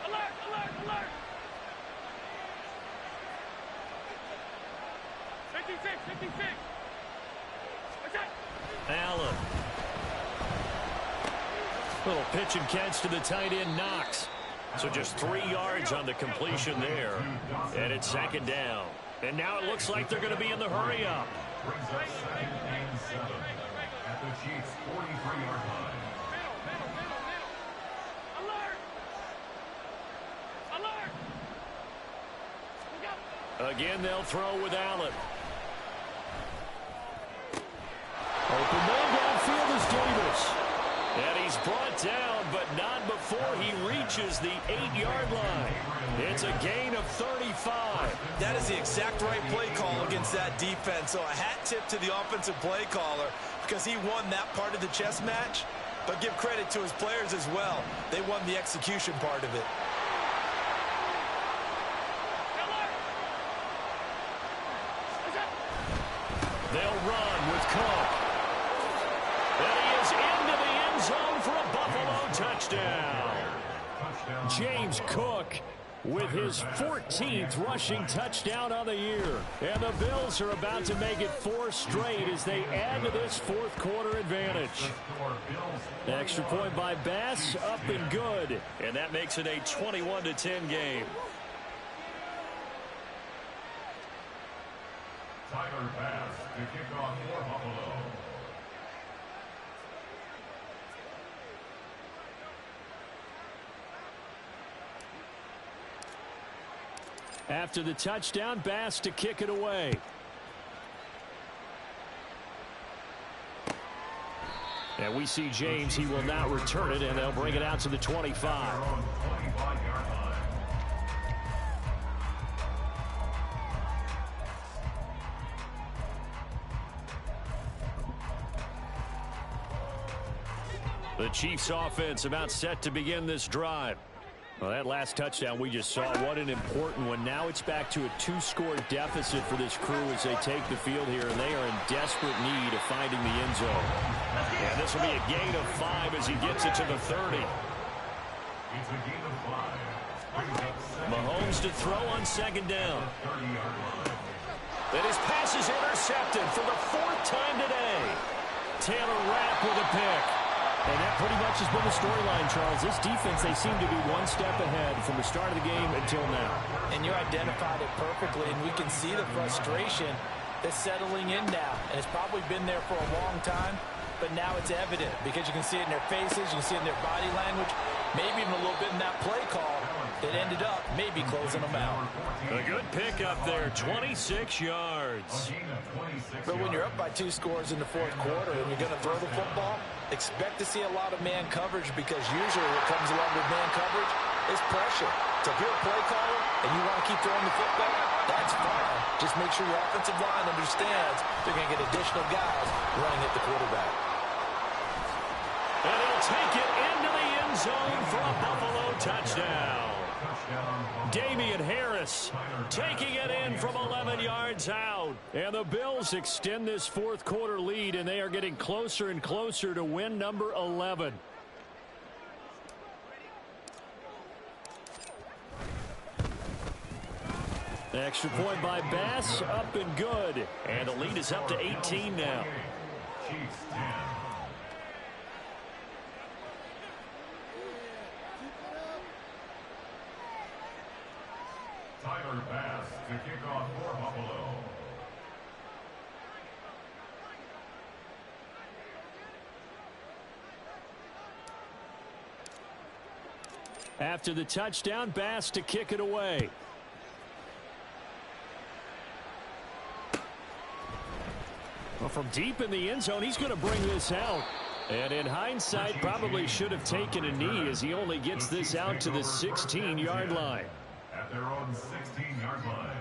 Alert, alert, alert. 56, 56. Allen. Little pitch and catch to the tight end, Knox. So just 3 yards on the completion there. And it's 2nd down. And now it looks like they're going to be in the hurry up. Brings us 2nd and 7 at the Chiefs' 43-yard line. Alert! Alert! Again, they'll throw with Allen. Open man downfield is Davis. And he's brought down, but not before he reaches the 8-yard line. It's a gain of 35. That is the exact right play call against that defense. So a hat tip to the offensive play caller because he won that part of the chess match. But give credit to his players as well. They won the execution part of it. They'll run with Cook. And he is into the end zone for a Buffalo touchdown. James Cook with his 14th rushing touchdown of the year. And the Bills are about to make it 4 straight as they add to this 4th quarter advantage. Extra point by Bass, up and good. And that makes it a 21-10 game. Tyler Bass to kick off for Buffalo. After the touchdown, Bass to kick it away. And we see James. He will not return it, and they'll bring it out to the 25. The Chiefs offense about set to begin this drive. Well, that last touchdown we just saw, what an important one. Now it's back to a 2-score deficit for this crew as they take the field here, and they are in desperate need of finding the end zone. And this will be a gain of 5 as he gets it to the 30. It's a gain of 5. Mahomes to throw on second down. And his pass is intercepted for the 4th time today. Taylor Rapp with a pick. And that pretty much has been the storyline, Charles. This defense, they seem to be one step ahead from the start of the game until now. And you identified it perfectly, and we can see the frustration that's settling in now. And it's probably been there for a long time, but now it's evident because you can see it in their faces, you can see it in their body language, maybe even a little bit in that play call that ended up maybe closing them out. A good pick up there, 26 yards. But when you're up by 2 scores in the 4th quarter and you're going to throw the football, expect to see a lot of man coverage because usually what comes along with man coverage is pressure. So if you're a play caller and you want to keep throwing the football, that's fine. Just make sure your offensive line understands they're going to get additional guys running at the quarterback. And he'll take it into the end zone for a Buffalo touchdown. Damian Harris taking it in from 11 yards out. And the Bills extend this 4th quarter lead, and they are getting closer and closer to win number 11. Extra point by Bass, up and good. And the lead is up to 18 now. Tyler Bass to kick off for Buffalo. After the touchdown, Bass to kick it away. Well, from deep in the end zone, he's going to bring this out. And in hindsight, probably should have taken a knee as he only gets this out to the 16-yard line. At their own 16-yard line.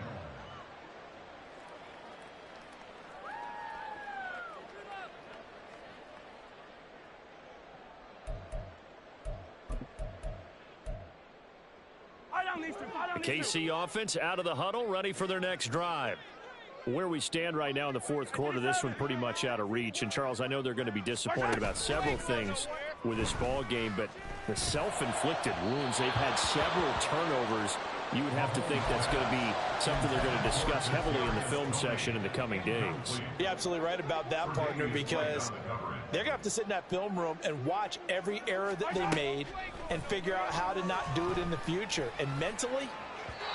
The KC offense out of the huddle, ready for their next drive. Where we stand right now in the 4th quarter, this one pretty much out of reach. And, Charles, I know they're going to be disappointed about several things with this ball game, but the self-inflicted wounds, they've had several turnovers. You would have to think that's going to be something they're going to discuss heavily in the film session in the coming days. You're absolutely right about that, partner, because they're going to have to sit in that film room and watch every error that they made and figure out how to not do it in the future. And mentally,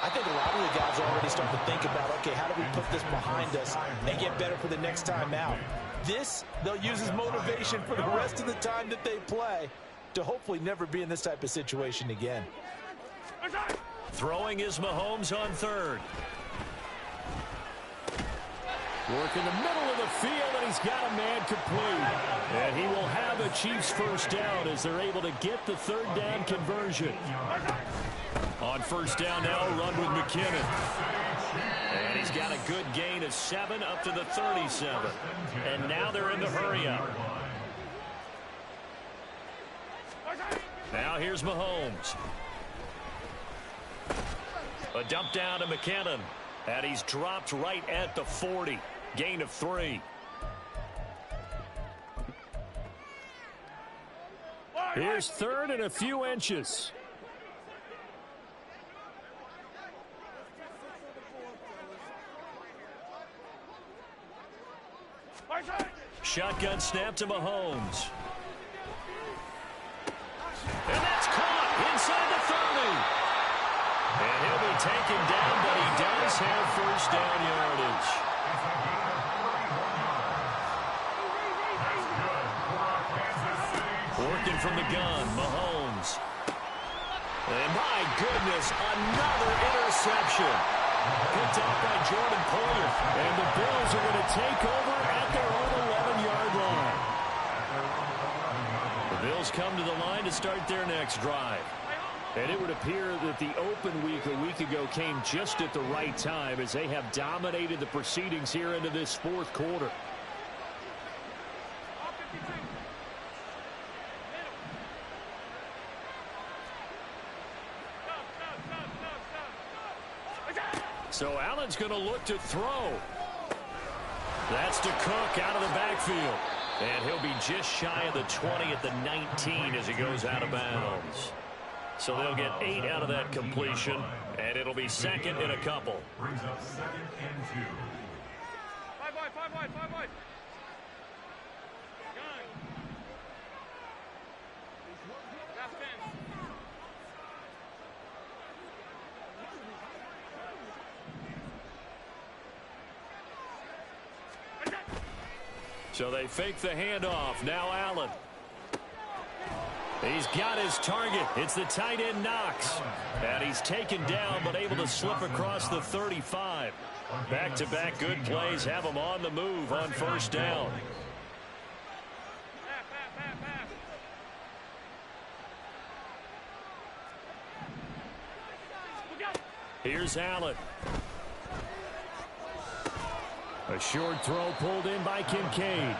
I think a lot of the guys are already starting to think about, okay, how do we put this behind us and get better for the next time out? This, they'll use as motivation for the rest of the time that they play to hopefully never be in this type of situation again. Throwing is Mahomes on 3rd. Work in the middle of the field, and he's got a man complete. And he will have a Chiefs first down as they're able to get the 3rd down conversion. On first down now, run with McKinnon. And he's got a good gain of 7 up to the 37. And now they're in the hurry-up. Now here's Mahomes. A dump down to McKinnon. And he's dropped right at the 40. Gain of 3. Here's 3rd and a few inches. Shotgun snap to Mahomes. And that's caught inside the 30. And he'll be taken down, but he does have first down yardage. Working from the gun, Mahomes. And my goodness, another interception. Picked off by Jordan Poyer. And the Bills are going to take over at their own 11-yard line. The Bills come to the line to start their next drive. And it would appear that the open week a week ago came just at the right time as they have dominated the proceedings here into this 4th quarter. Allen's going to look to throw. That's to Cook out of the backfield. And he'll be just shy of the 20 at the 19 as he goes out of bounds. So they'll get 8 out of that completion, and it'll be second and a couple. Brings up 2nd and 2. 5 wide. Last fence. So they fake the handoff. Now Allen. He's got his target. It's the tight end Knox. And he's taken down but able to slip across the 35. Back-to-back good plays have him on the move on first down. Here's Allen. A short throw pulled in by Kincaid.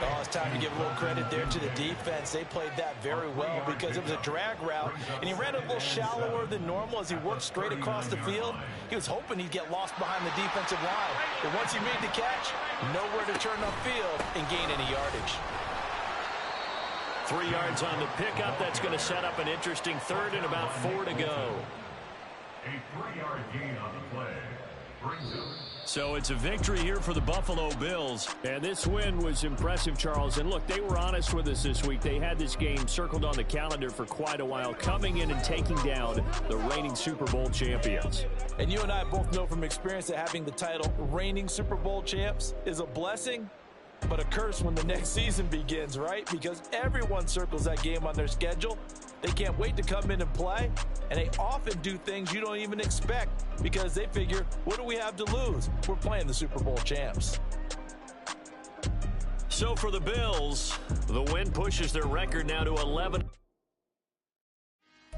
Oh, it's time to give a little credit there to the defense. They played that very well because it was a drag route, and he ran a little shallower than normal as he worked straight across the field. He was hoping he'd get lost behind the defensive line. But once he made the catch, nowhere to turn upfield and gain any yardage. 3 yards on the pickup. That's going to set up an interesting third and about 4 to go. A 3-yard gain on the play. Brings up. So it's a victory here for the Buffalo Bills. And this win was impressive, Charles. And look, they were honest with us this week. They had this game circled on the calendar for quite a while, coming in and taking down the reigning Super Bowl champions. And you and I both know from experience that having the title reigning Super Bowl champs is a blessing, but a curse when the next season begins, right? Because everyone circles that game on their schedule. They can't wait to come in and play, and they often do things you don't even expect because they figure, what do we have to lose? We're playing the Super Bowl champs. So for the Bills, the win pushes their record now to 11.